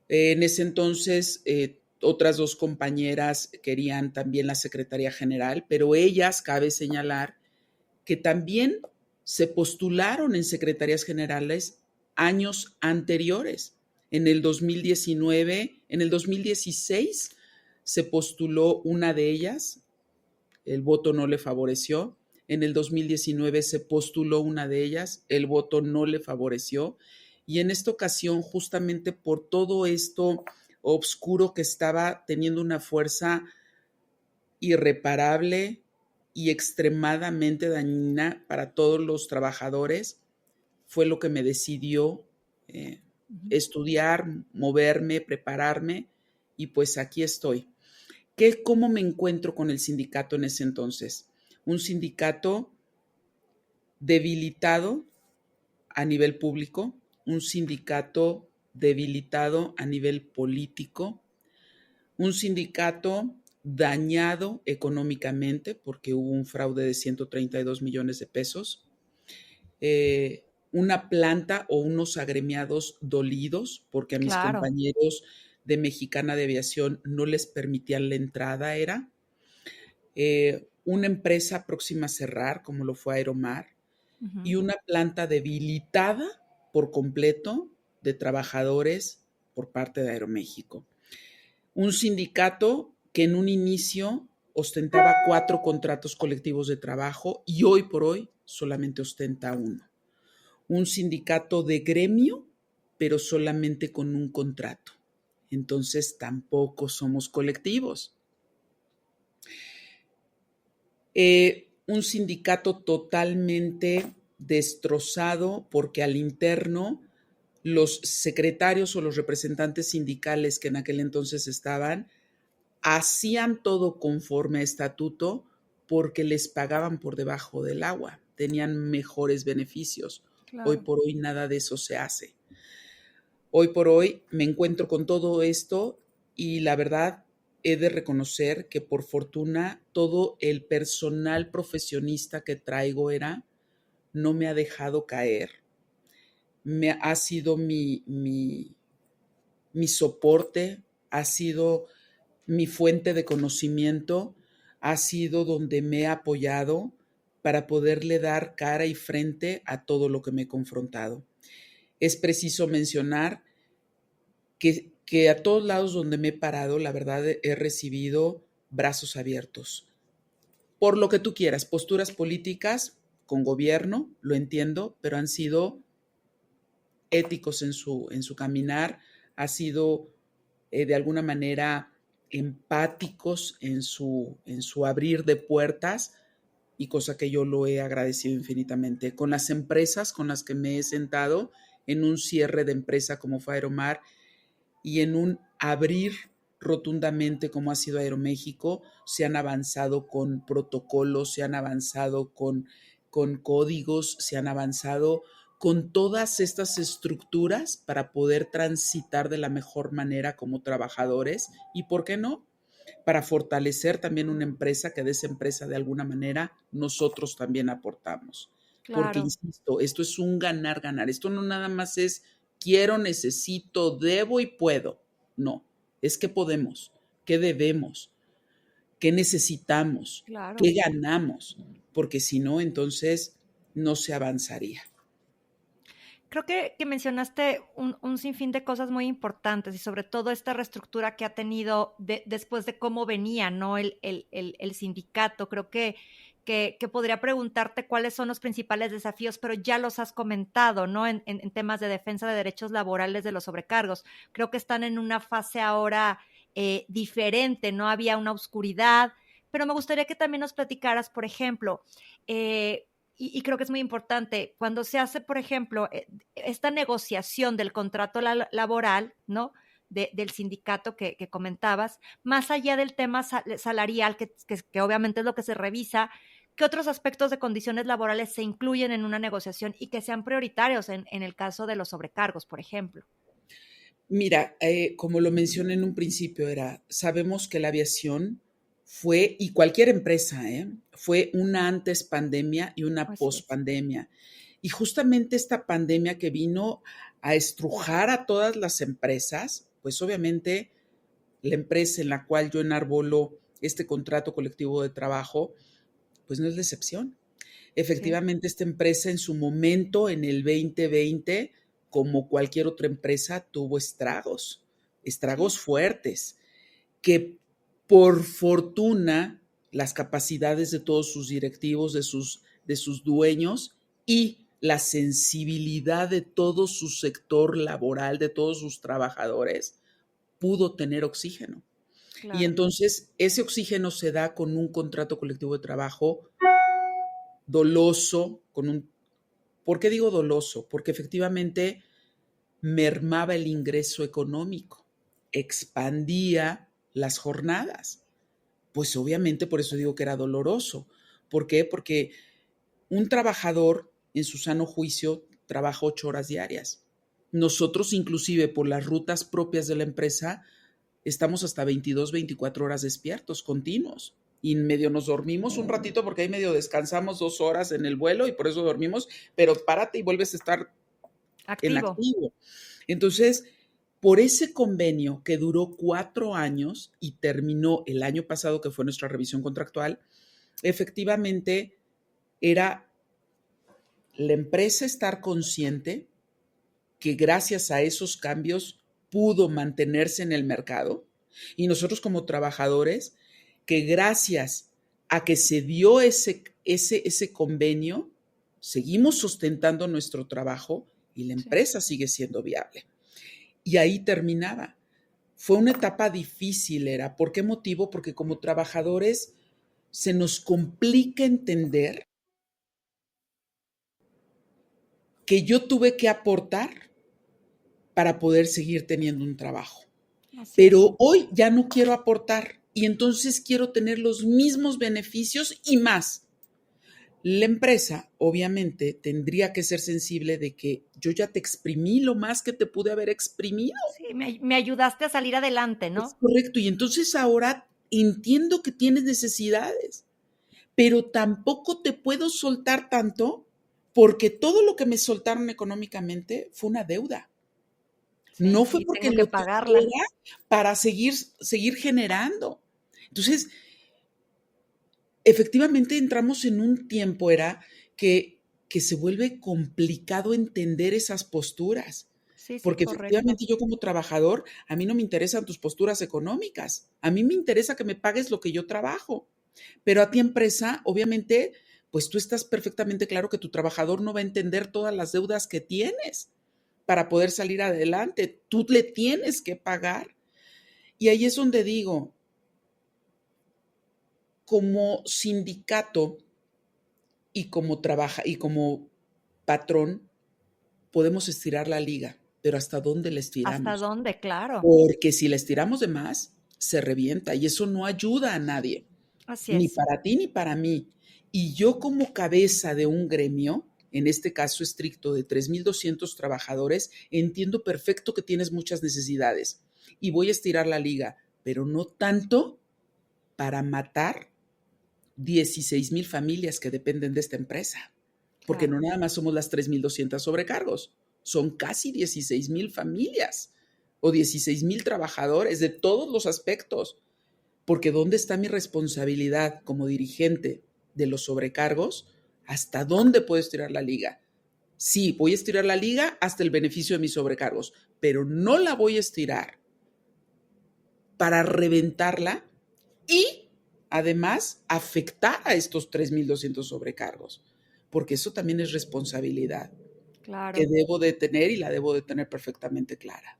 En ese entonces, otras dos compañeras querían también la Secretaría General, pero ellas, cabe señalar, que también se postularon en secretarías generales años anteriores. En el 2019, en el 2016 se postuló una de ellas, el voto no le favoreció. En el 2019 se postuló una de ellas, el voto no le favoreció. Y en esta ocasión, justamente por todo esto obscuro que estaba teniendo una fuerza irreparable y extremadamente dañina para todos los trabajadores, fue lo que me decidió Ujú. estudiar, moverme, prepararme y pues aquí estoy. ¿Cómo me encuentro con el sindicato en ese entonces? Un sindicato debilitado a nivel público, un sindicato debilitado a nivel político, un sindicato dañado económicamente porque hubo un fraude de 132 millones de pesos, una planta o unos agremiados dolidos porque a mis Claro. compañeros de Mexicana de Aviación no les permitían la entrada, una empresa próxima a cerrar, como lo fue Aeromar, Ujú. y una planta debilitada por completo de trabajadores por parte de Aeroméxico. Un sindicato que en un inicio ostentaba 4 contratos colectivos de trabajo y hoy por hoy solamente ostenta uno. Un sindicato de gremio, pero solamente con un contrato. Entonces tampoco somos colectivos. Un sindicato totalmente destrozado porque al interno los secretarios o los representantes sindicales que en aquel entonces estaban hacían todo conforme a estatuto porque les pagaban por debajo del agua, tenían mejores beneficios. Hoy Claro. por hoy nada de eso se hace. Hoy por hoy me encuentro con todo esto y la verdad he de reconocer que por fortuna todo el personal profesionista que traigo no me ha dejado caer, ha sido mi soporte, ha sido mi fuente de conocimiento, ha sido donde me he apoyado para poderle dar cara y frente a todo lo que me he confrontado. Es preciso mencionar que a todos lados donde me he parado, la verdad he recibido brazos abiertos. por lo que tú quieras, posturas políticas con gobierno, lo entiendo, pero han sido éticos en su caminar, ha sido de alguna manera empáticos en su abrir de puertas y cosa que yo lo he agradecido infinitamente. Con las empresas con las que me he sentado en un cierre de empresa como fue Aeromar y en un abrir rotundamente como ha sido Aeroméxico, se han avanzado con protocolos, se han avanzado con códigos, se han avanzado con todas estas estructuras para poder transitar de la mejor manera como trabajadores y, ¿por qué no?, para fortalecer también una empresa que de esa empresa de alguna manera nosotros también aportamos. Porque, Claro. insisto, esto es un ganar, ganar. Esto no nada más es quiero, necesito, debo y puedo. No, es que podemos, qué debemos, qué necesitamos, qué Claro. ganamos, porque si no, entonces no se avanzaría. Creo que mencionaste un sinfín de cosas muy importantes y sobre todo esta reestructura que ha tenido después de cómo venía, ¿no? El sindicato. Creo que podría preguntarte cuáles son los principales desafíos, pero ya los has comentado, ¿no? En temas de defensa de derechos laborales de los sobrecargos. Creo que están en una fase ahora diferente, ¿no? Había una oscuridad, pero me gustaría que también nos platicaras, por ejemplo, y creo que es muy importante, cuando se hace, por ejemplo, esta negociación del contrato laboral, ¿no? Del sindicato que comentabas, más allá del tema salarial, que obviamente es lo que se revisa, ¿qué otros aspectos de condiciones laborales se incluyen en una negociación y que sean prioritarios en el caso de los sobrecargos, por ejemplo? Mira, como lo mencioné en un principio, sabemos que la aviación fue, y cualquier empresa, fue una antes pandemia y una Así post es. pandemia. Y justamente esta pandemia que vino a estrujar a todas las empresas, pues obviamente la empresa en la cual yo enarbolo este contrato colectivo de trabajo, pues no es la excepción. Sí, Efectivamente, esta empresa en su momento, en el 2020, como cualquier otra empresa, tuvo estragos, sí, estragos fuertes, que por fortuna las capacidades de todos sus directivos, de sus dueños y la sensibilidad de todo su sector laboral, de todos sus trabajadores, pudo tener oxígeno. Y claro. entonces ese oxígeno se da con un contrato colectivo de trabajo doloso, con un... ¿Por qué digo doloso? Porque efectivamente mermaba el ingreso económico, expandía las jornadas. Pues obviamente por eso digo que era doloroso. ¿Por qué? Porque un trabajador en su sano juicio trabaja 8 horas diarias. Nosotros inclusive por las rutas propias de la empresa estamos hasta 22, 24 horas despiertos, continuos. Y medio nos dormimos un ratito porque ahí medio descansamos 2 horas en el vuelo y por eso dormimos, pero párate y vuelves a estar en Activo. activo. Entonces, por ese convenio que duró 4 años y terminó el año pasado, que fue nuestra revisión contractual, efectivamente era la empresa estar consciente que gracias a esos cambios pudo mantenerse en el mercado y nosotros como trabajadores que gracias a que se dio ese convenio, seguimos sustentando nuestro trabajo y la Sí. empresa sigue siendo viable. Y ahí terminaba. Fue una etapa difícil, ¿Por qué motivo? Porque como trabajadores se nos complica entender que yo tuve que aportar para poder seguir teniendo un trabajo. Así es. Pero hoy ya no quiero aportar y entonces quiero tener los mismos beneficios y más. La empresa, obviamente, tendría que ser sensible de que yo ya te exprimí lo más que te pude haber exprimido. Sí, me ayudaste a salir adelante, Es ¿no? correcto. Y entonces ahora entiendo que tienes necesidades, pero tampoco te puedo soltar tanto porque todo lo que me soltaron económicamente fue una deuda. No Sí, fue y porque tengo que lo pagarla. quisiera para seguir generando. Entonces, efectivamente entramos en un tiempo, que se vuelve complicado entender esas posturas, Sí, sí, porque correcto. efectivamente yo como trabajador, a mí no me interesan tus posturas económicas, a mí me interesa que me pagues lo que yo trabajo. Pero a ti empresa, obviamente, pues tú estás perfectamente claro que tu trabajador no va a entender todas las deudas que tienes para poder salir adelante. Tú le tienes que pagar. Y ahí es donde digo, como sindicato y como patrón, podemos estirar la liga, pero ¿hasta dónde la ¿Hasta estiramos? dónde? Claro. Porque si la estiramos de más, se revienta y eso no ayuda a nadie, Así ni es. para ti ni para mí. Y yo como cabeza de un gremio, en este caso estricto de 3,200 trabajadores, entiendo perfecto que tienes muchas necesidades y voy a estirar la liga, pero no tanto para matar 16,000 familias que dependen de esta empresa, porque Claro. no nada más somos las 3,200 sobrecargos, son casi 16,000 familias o 16,000 trabajadores de todos los aspectos, porque ¿dónde está mi responsabilidad como dirigente de los sobrecargos? ¿Hasta dónde puedo estirar la liga? Sí, voy a estirar la liga hasta el beneficio de mis sobrecargos, pero no la voy a estirar para reventarla y además afectar a estos 3,200 sobrecargos, porque eso también es responsabilidad que Claro. debo de tener y la debo de tener perfectamente clara.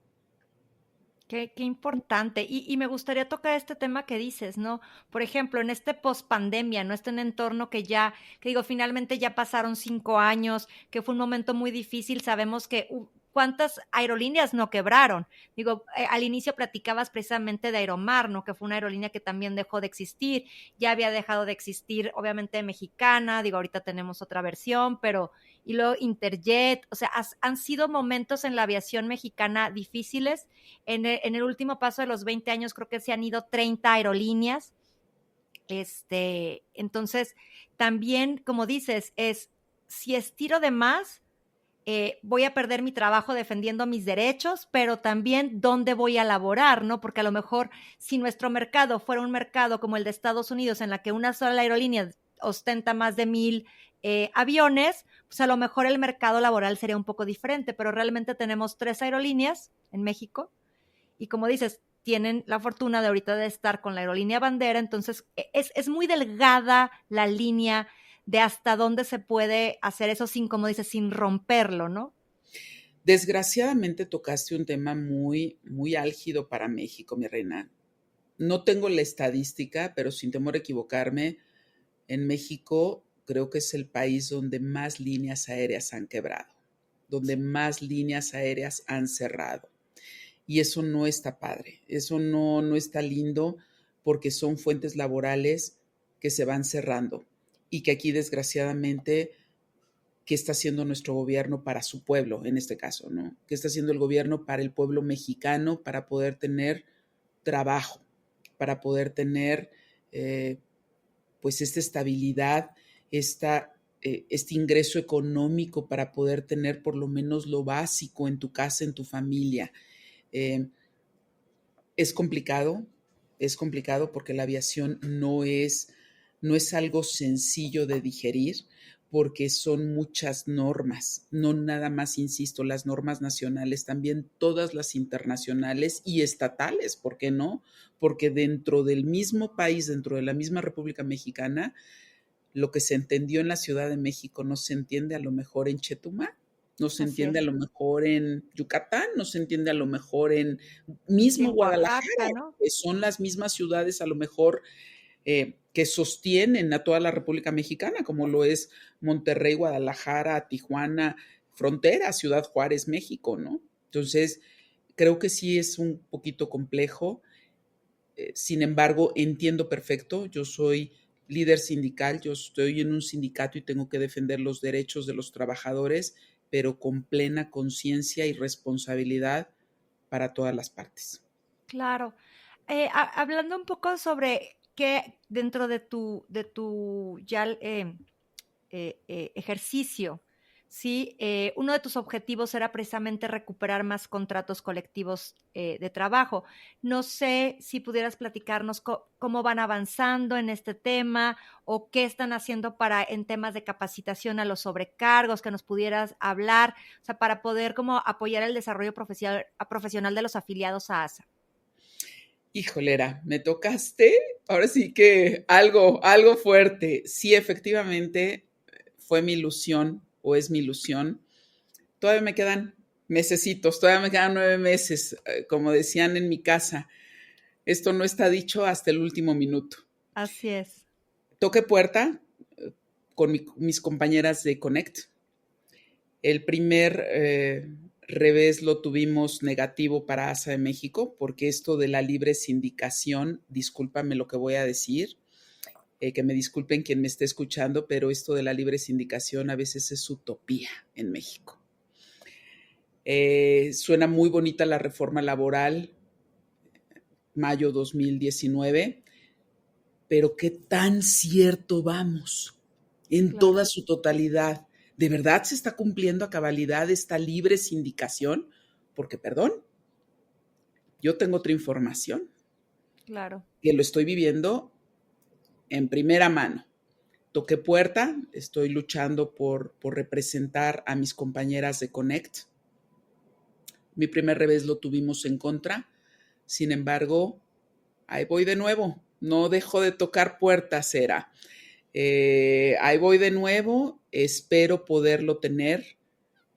Qué importante. Y me gustaría tocar este tema que dices, ¿no? Por ejemplo, en este pospandemia, ¿no? Este entorno que ya, que digo, finalmente ya pasaron 5 años, que fue un momento muy difícil. Sabemos que cuántas aerolíneas no quebraron. Digo, al inicio platicabas precisamente de Aeromar, ¿no? Que fue una aerolínea que también dejó de existir. Ya había dejado de existir, obviamente, Mexicana. Digo, ahorita tenemos otra versión, pero y luego Interjet. O sea, han sido momentos en la aviación mexicana difíciles. En el último paso de los 20 años creo que se han ido 30 aerolíneas. Entonces, también, como dices, es si estiro de más, voy a perder mi trabajo defendiendo mis derechos, pero también dónde voy a laborar, ¿no? Porque a lo mejor si nuestro mercado fuera un mercado como el de Estados Unidos, en la que una sola aerolínea ostenta más de 1,000 aviones, pues a lo mejor el mercado laboral sería un poco diferente, pero realmente tenemos 3 aerolíneas en México y como dices, tienen la fortuna de ahorita de estar con la aerolínea bandera, entonces es muy delgada la línea de hasta dónde se puede hacer eso sin, como dices, sin romperlo, ¿no? Desgraciadamente tocaste un tema muy, muy álgido para México, mi reina. No tengo la estadística, pero sin temor a equivocarme, en México creo que es el país donde más líneas aéreas han quebrado, donde más líneas aéreas han cerrado. Y eso no está padre, eso no está lindo porque son fuentes laborales que se van cerrando y que aquí desgraciadamente, ¿qué está haciendo nuestro gobierno para su pueblo en este caso, no? ¿Qué está haciendo el gobierno para el pueblo mexicano para poder tener trabajo, para poder tener pues esta estabilidad, este ingreso económico para poder tener por lo menos lo básico en tu casa, en tu familia? Eh, es complicado, es complicado porque la aviación no es algo sencillo de digerir porque son muchas normas, no nada más, insisto, las normas nacionales, también todas las internacionales y estatales, ¿por qué no? Porque dentro del mismo país, dentro de la misma República Mexicana, lo que se entendió en la Ciudad de México no se entiende a lo mejor en Chetumal, no se Así entiende a es. lo mejor en Yucatán, no se entiende a lo mejor en Sí, mismo en Oaxaca, Guadalajara, ¿no? que son las mismas ciudades a lo mejor que sostienen a toda la República Mexicana, como lo es Monterrey, Guadalajara, Tijuana, frontera, Ciudad Juárez, México, ¿no? Entonces, creo que sí es un poquito complejo. Sin embargo, entiendo perfecto, yo soy líder sindical, yo estoy en un sindicato y tengo que defender los derechos de los trabajadores, pero con plena conciencia y responsabilidad para todas las partes. Claro. Hablando un poco sobre qué dentro de tu ya ejercicio, ¿sí? Uno de tus objetivos era precisamente recuperar más contratos colectivos de trabajo. No sé si pudieras platicarnos cómo van avanzando en este tema o qué están haciendo para en temas de capacitación a los sobrecargos, que nos pudieras hablar, o sea, para poder como apoyar el desarrollo profesional de los afiliados a ASA. Híjolera, me tocaste. Ahora sí que algo fuerte. Sí, efectivamente, fue mi ilusión o es mi ilusión. Todavía me quedan mesecitos, todavía me quedan 9 meses. Como decían en mi casa, esto no está dicho hasta el último minuto. Así es. Toqué puerta con mis compañeras de Connect. El primer revés lo tuvimos negativo para ASA de México, porque esto de la libre sindicación, discúlpame lo que voy a decir, que me disculpen quien me esté escuchando, pero esto de la libre sindicación a veces es utopía en México. Suena muy bonita la reforma laboral, mayo 2019, pero ¿qué tan cierto vamos en Claro. toda su totalidad? ¿De verdad se está cumpliendo a cabalidad esta libre sindicación? Porque, perdón, yo tengo otra información Claro. que lo estoy viviendo en primera mano. Toqué puerta, estoy luchando por representar a mis compañeras de Connect. Mi primer revés lo tuvimos en contra, sin embargo, ahí voy de nuevo, no dejo de tocar puertas, Era. Ahí voy de nuevo, espero poderlo tener,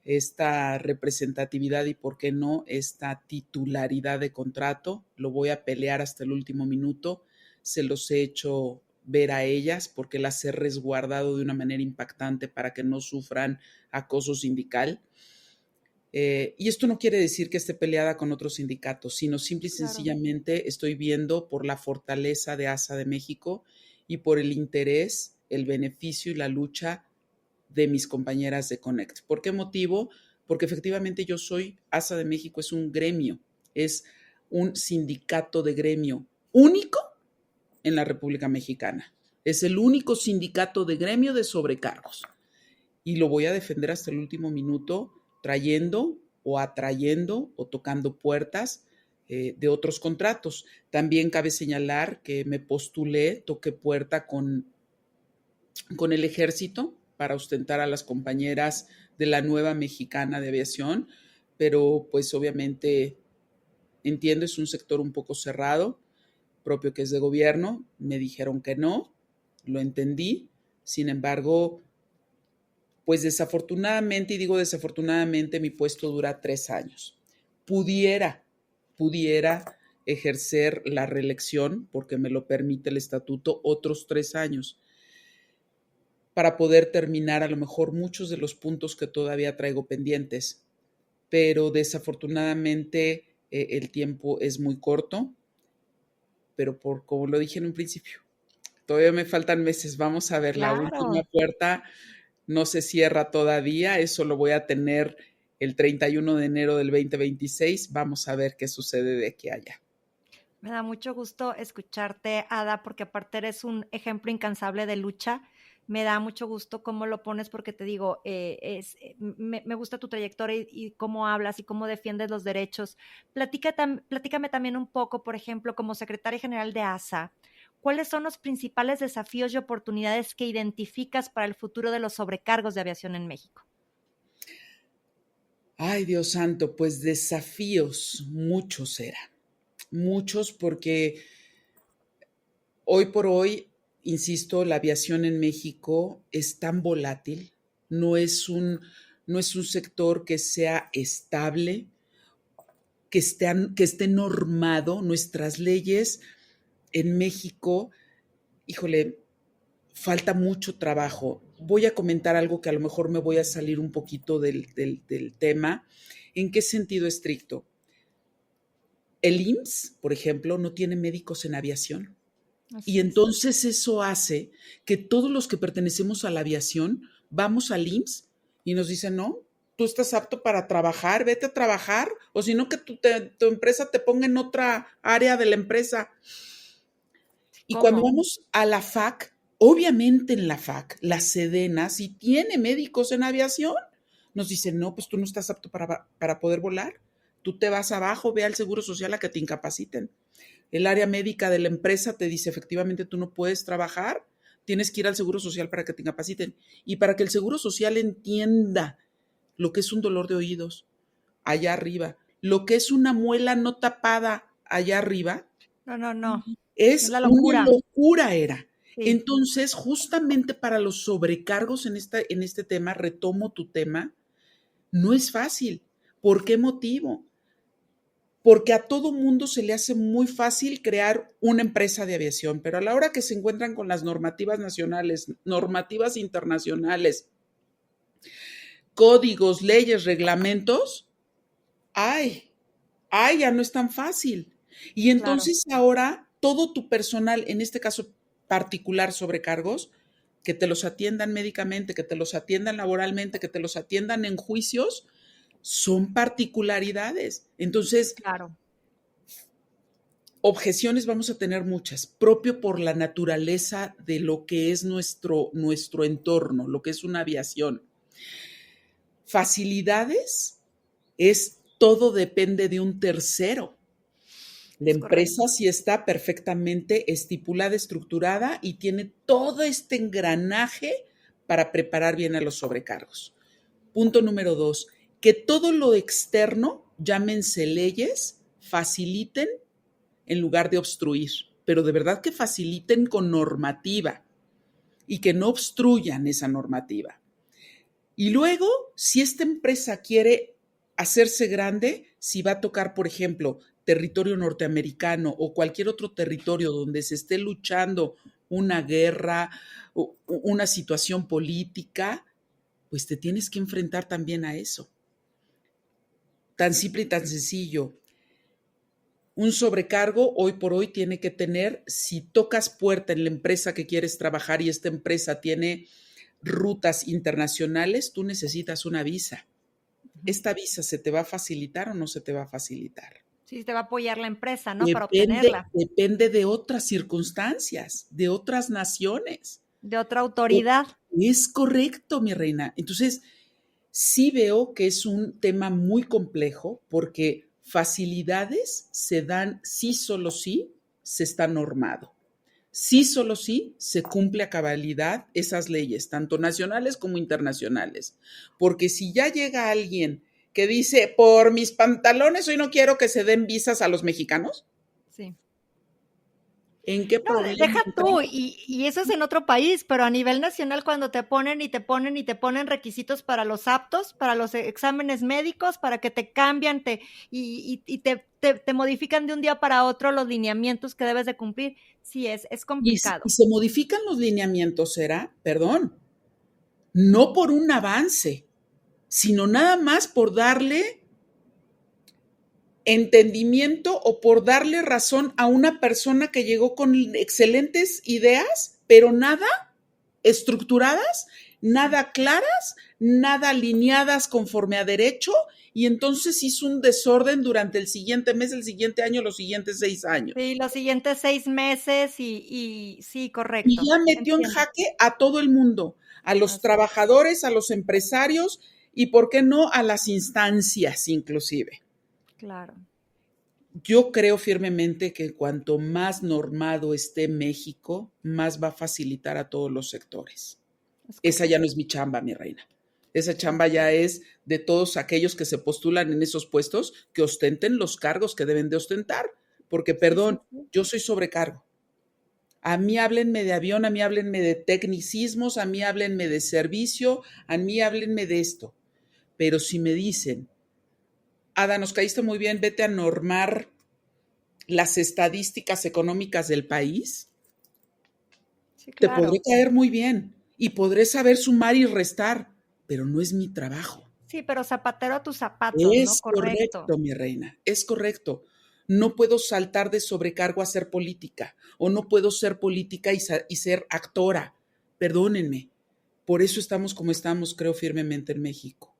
esta representatividad y, por qué no, esta titularidad de contrato. Lo voy a pelear hasta el último minuto, se los he hecho ver a ellas porque las he resguardado de una manera impactante para que no sufran acoso sindical. Y esto no quiere decir que esté peleada con otros sindicatos, sino simple y Claro. sencillamente estoy viendo por la fortaleza de ASA de México y por el interés, el beneficio y la lucha de mis compañeras de Connect. ¿Por qué motivo? Porque efectivamente yo soy, ASA de México es un gremio, es un sindicato de gremio único en la República Mexicana. Es el único sindicato de gremio de sobrecargos. Y lo voy a defender hasta el último minuto, trayendo o atrayendo o tocando puertas de otros contratos. También cabe señalar que me postulé, toqué puerta con el ejército para ostentar a las compañeras de la nueva mexicana de aviación, pero pues obviamente entiendo, es un sector un poco cerrado, propio que es de gobierno, me dijeron que no, lo entendí, sin embargo, pues desafortunadamente, y digo desafortunadamente, mi puesto dura 3 años. Pudiera ejercer la reelección, porque me lo permite el estatuto, otros 3 años, para poder terminar a lo mejor muchos de los puntos que todavía traigo pendientes. Pero desafortunadamente el tiempo es muy corto, pero como lo dije en un principio, todavía me faltan meses. Vamos a ver, la última Claro. puerta no se cierra todavía, eso lo voy a tener el 31 de enero del 2026. Vamos a ver qué sucede de aquí a allá. Me da mucho gusto escucharte, Ada, porque aparte eres un ejemplo incansable de lucha. Me da mucho gusto cómo lo pones porque te digo, me gusta tu trayectoria y cómo hablas y cómo defiendes los derechos. Platícame también un poco, por ejemplo, como secretaria general de ASA, ¿cuáles son los principales desafíos y oportunidades que identificas para el futuro de los sobrecargos de aviación en México? Ay, Dios santo, pues desafíos, muchos era, muchos porque hoy por hoy, insisto, la aviación en México es tan volátil, no es un, no es un sector que sea estable, que esté normado. Nuestras leyes en México, híjole, falta mucho trabajo. Voy a comentar algo que a lo mejor me voy a salir un poquito del tema. ¿En qué sentido estricto? El IMSS, por ejemplo, no tiene médicos en aviación. Y Así es. entonces eso hace que todos los que pertenecemos a la aviación vamos al IMSS y nos dicen, no, tú estás apto para trabajar, vete a trabajar, o si no que tu empresa te ponga en otra área de la empresa. Y cuando ¿Cómo? vamos a la FAC, obviamente en la FAC, la Sedena, si tiene médicos en aviación, nos dicen, no, pues tú no estás apto para poder volar. Tú te vas abajo, ve al Seguro Social a que te incapaciten. El área médica de la empresa te dice, efectivamente, tú no puedes trabajar, tienes que ir al Seguro Social para que te incapaciten. Y para que el Seguro Social entienda lo que es un dolor de oídos allá arriba, lo que es una muela no tapada allá arriba, No. Es Es la una locura. locura, era. Sí, Entonces, justamente para los sobrecargos en este tema, retomo tu tema, no es fácil. ¿Por qué motivo? Porque a todo mundo se le hace muy fácil crear una empresa de aviación, pero a la hora que se encuentran con las normativas nacionales, normativas internacionales, códigos, leyes, reglamentos, ay, ay, ya no es tan fácil. Y claro. entonces ahora todo tu personal, en este caso particular sobrecargos, que te los atiendan médicamente, que te los atiendan laboralmente, que te los atiendan en juicios, son particularidades. Entonces, Claro. objeciones vamos a tener muchas, propio por la naturaleza de lo que es nuestro entorno, lo que es una aviación. Facilidades es todo depende de un tercero. La Es empresa correcto. sí está perfectamente estipulada, estructurada y tiene todo este engranaje para preparar bien a los sobrecargos. Punto número 2, que todo lo externo, llámense leyes, faciliten en lugar de obstruir, pero de verdad que faciliten con normativa y que no obstruyan esa normativa. Y luego, si esta empresa quiere hacerse grande, si va a tocar, por ejemplo, territorio norteamericano o cualquier otro territorio donde se esté luchando una guerra o una situación política, pues te tienes que enfrentar también a eso. Tan simple y tan sencillo. Un sobrecargo hoy por hoy tiene que tener, si tocas puerta en la empresa que quieres trabajar y esta empresa tiene rutas internacionales, tú necesitas una visa. Ujú. ¿Esta visa se te va a facilitar o no se te va a facilitar? Sí, te va a apoyar la empresa, ¿no? Para Depende, obtenerla. depende de otras circunstancias, de otras naciones. De otra O- autoridad. Es correcto, mi reina. Entonces, sí veo que es un tema muy complejo porque facilidades se dan sí, solo sí, se está normado. Sí, solo sí, se cumple a cabalidad esas leyes, tanto nacionales como internacionales. Porque si ya llega alguien que dice, por mis pantalones, hoy no quiero que se den visas a los mexicanos, Sí. ¿en qué No, problema deja tú, entramos? y eso es en otro país, pero a nivel nacional cuando te ponen y te ponen y te ponen requisitos para los aptos, para los exámenes médicos, para que te cambian y te modifican de un día para otro los lineamientos que debes de cumplir, sí es Y complicado. se modifican los lineamientos, ¿será? Perdón, no por un avance, sino nada más por darle entendimiento o por darle razón a una persona que llegó con excelentes ideas, pero nada estructuradas, nada claras, nada alineadas conforme a derecho, y entonces hizo un desorden durante el siguiente mes, el siguiente año, los siguientes 6 años. Sí, los siguientes 6 meses y sí, Y correcto, ya metió en entiendo. jaque a todo el mundo, a los Así es, trabajadores, a los empresarios y, ¿por qué no?, a las instancias inclusive. claro. Yo creo firmemente que cuanto más normado esté México, más va a facilitar a todos los sectores. Es Esa ya no correcto. es mi chamba, mi reina. Esa chamba Así ya es. es de todos aquellos que se postulan en esos puestos, que ostenten los cargos que deben de ostentar. Porque, Sí, sí, perdón, sí. yo soy sobrecargo. A mí háblenme de avión, a mí háblenme de tecnicismos, a mí háblenme de servicio, a mí háblenme de esto. Pero si me dicen, Ada, nos caíste muy bien, vete a normar las estadísticas económicas del país, Sí, te podré claro. caer muy bien y podré saber sumar y restar, pero no es mi trabajo. Sí, pero zapatero a tus zapatos, ¿no? Es Correcto. correcto, mi reina, es correcto. No puedo saltar de sobrecargo a ser política, o no puedo ser política y ser actora. Perdónenme. Por eso estamos como estamos, creo firmemente en México.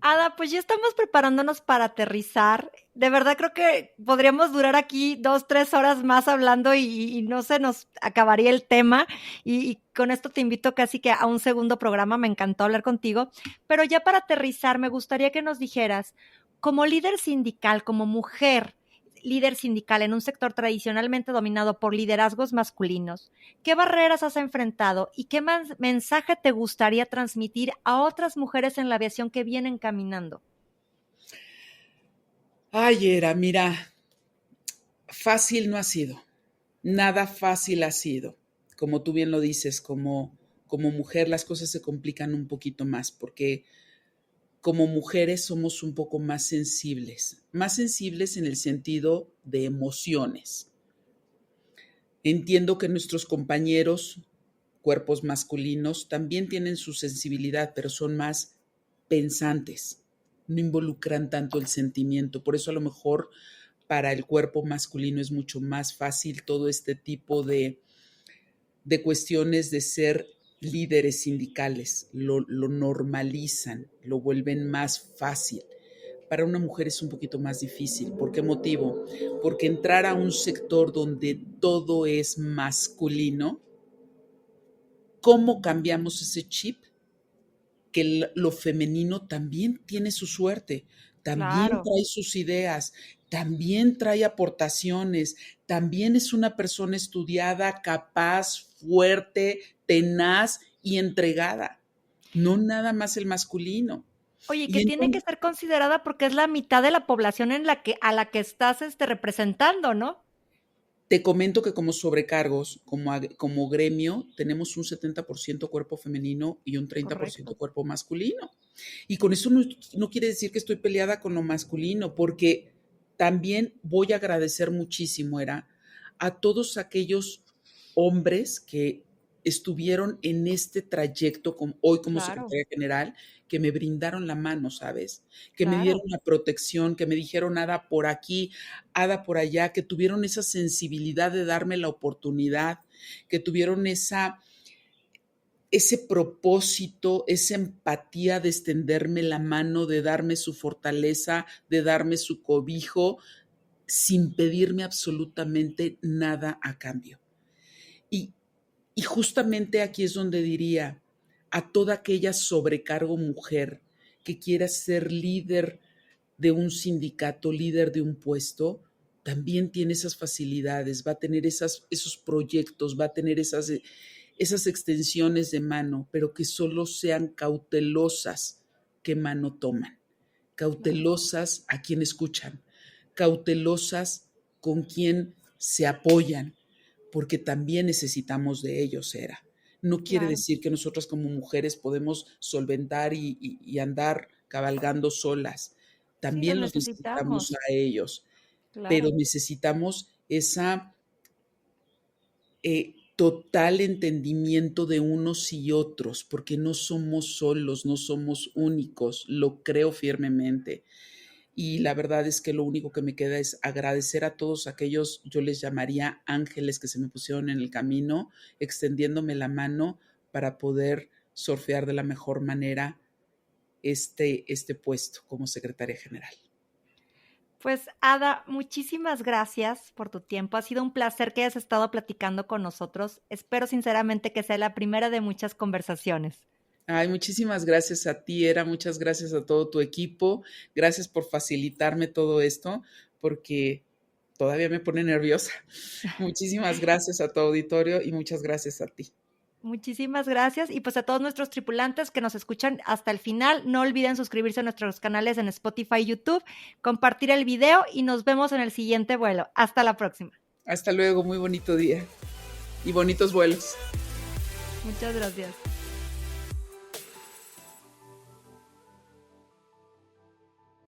Ada, pues ya estamos preparándonos para aterrizar. De verdad creo que podríamos durar aquí 2, 3 horas más hablando y no se nos acabaría el tema. Y con esto te invito casi que a un segundo programa. Me encantó hablar contigo. Pero ya para aterrizar, me gustaría que nos dijeras, como líder sindical, como mujer líder sindical en un sector tradicionalmente dominado por liderazgos masculinos, ¿qué barreras has enfrentado y qué mensaje te gustaría transmitir a otras mujeres en la aviación que vienen caminando? Ay, Era, mira, Fácil no ha sido, nada fácil ha sido. Como tú bien lo dices, como mujer las cosas se complican un poquito más porque como mujeres somos un poco más sensibles en el sentido de emociones. Entiendo que nuestros compañeros, cuerpos masculinos, también tienen su sensibilidad, pero son más pensantes, no involucran tanto el sentimiento. Por eso a lo mejor para el cuerpo masculino es mucho más fácil todo este tipo de cuestiones de ser líderes sindicales, lo normalizan, lo vuelven más fácil. Para una mujer es un poquito más difícil. ¿Por qué motivo? Porque entrar a un sector donde todo es masculino, ¿cómo cambiamos ese chip? Que lo femenino también tiene su suerte, también Claro. trae sus ideas, también trae aportaciones, también es una persona estudiada, capaz, fuerte, tenaz y entregada, no nada más el masculino. Oye, que Y tiene que entonces, ser considerada porque es la mitad de la población en la que a la que estás, representando, ¿no? te comento que como sobrecargos, como gremio, tenemos un 70% cuerpo femenino y un 30% Correcto. cuerpo masculino. Y con eso no quiere decir que estoy peleada con lo masculino, porque también voy a agradecer muchísimo, a todos aquellos hombres que estuvieron en este trayecto hoy como Claro, secretaria general, que me brindaron la mano, ¿sabes? Que me dieron claro. la protección, que me dijeron, Ada por aquí, Ada por allá, que tuvieron esa sensibilidad de darme la oportunidad, que tuvieron ese propósito, esa empatía de extenderme la mano, de darme su fortaleza, de darme su cobijo, sin pedirme absolutamente nada a cambio. Y, y justamente aquí es donde diría a toda aquella sobrecargo mujer que quiera ser líder de un sindicato, líder de un puesto, también tiene esas facilidades, va a tener esos proyectos, va a tener esas extensiones de mano, pero que solo sean cautelosas qué mano toman, Claro, cautelosas a quien escuchan, cautelosas con quien se apoyan, porque también necesitamos de ellos, No quiere claro. decir que nosotras como mujeres podemos solventar y andar cabalgando solas. Sí, los También los necesitamos necesitamos. a ellos, pero Claro. necesitamos esa total entendimiento de unos y otros, porque no somos solos, no somos únicos, lo creo firmemente. Y la verdad es que lo único que me queda es agradecer a todos aquellos, yo les llamaría ángeles que se me pusieron en el camino, extendiéndome la mano para poder surfear de la mejor manera este puesto como secretaria general. Pues, Ada, muchísimas gracias por tu tiempo. Ha sido un placer que hayas estado platicando con nosotros. Espero sinceramente que sea la primera de muchas conversaciones. Ay, muchísimas gracias a ti, muchas gracias a todo tu equipo, gracias por facilitarme todo esto, porque todavía me pone nerviosa. Muchísimas gracias a tu auditorio y muchas gracias a ti. Muchísimas gracias y pues a todos nuestros tripulantes que nos escuchan hasta el final, no olviden suscribirse a nuestros canales en Spotify y YouTube, compartir el video y nos vemos en el siguiente vuelo. Hasta la próxima. Hasta luego, muy bonito día y bonitos vuelos. Muchas gracias.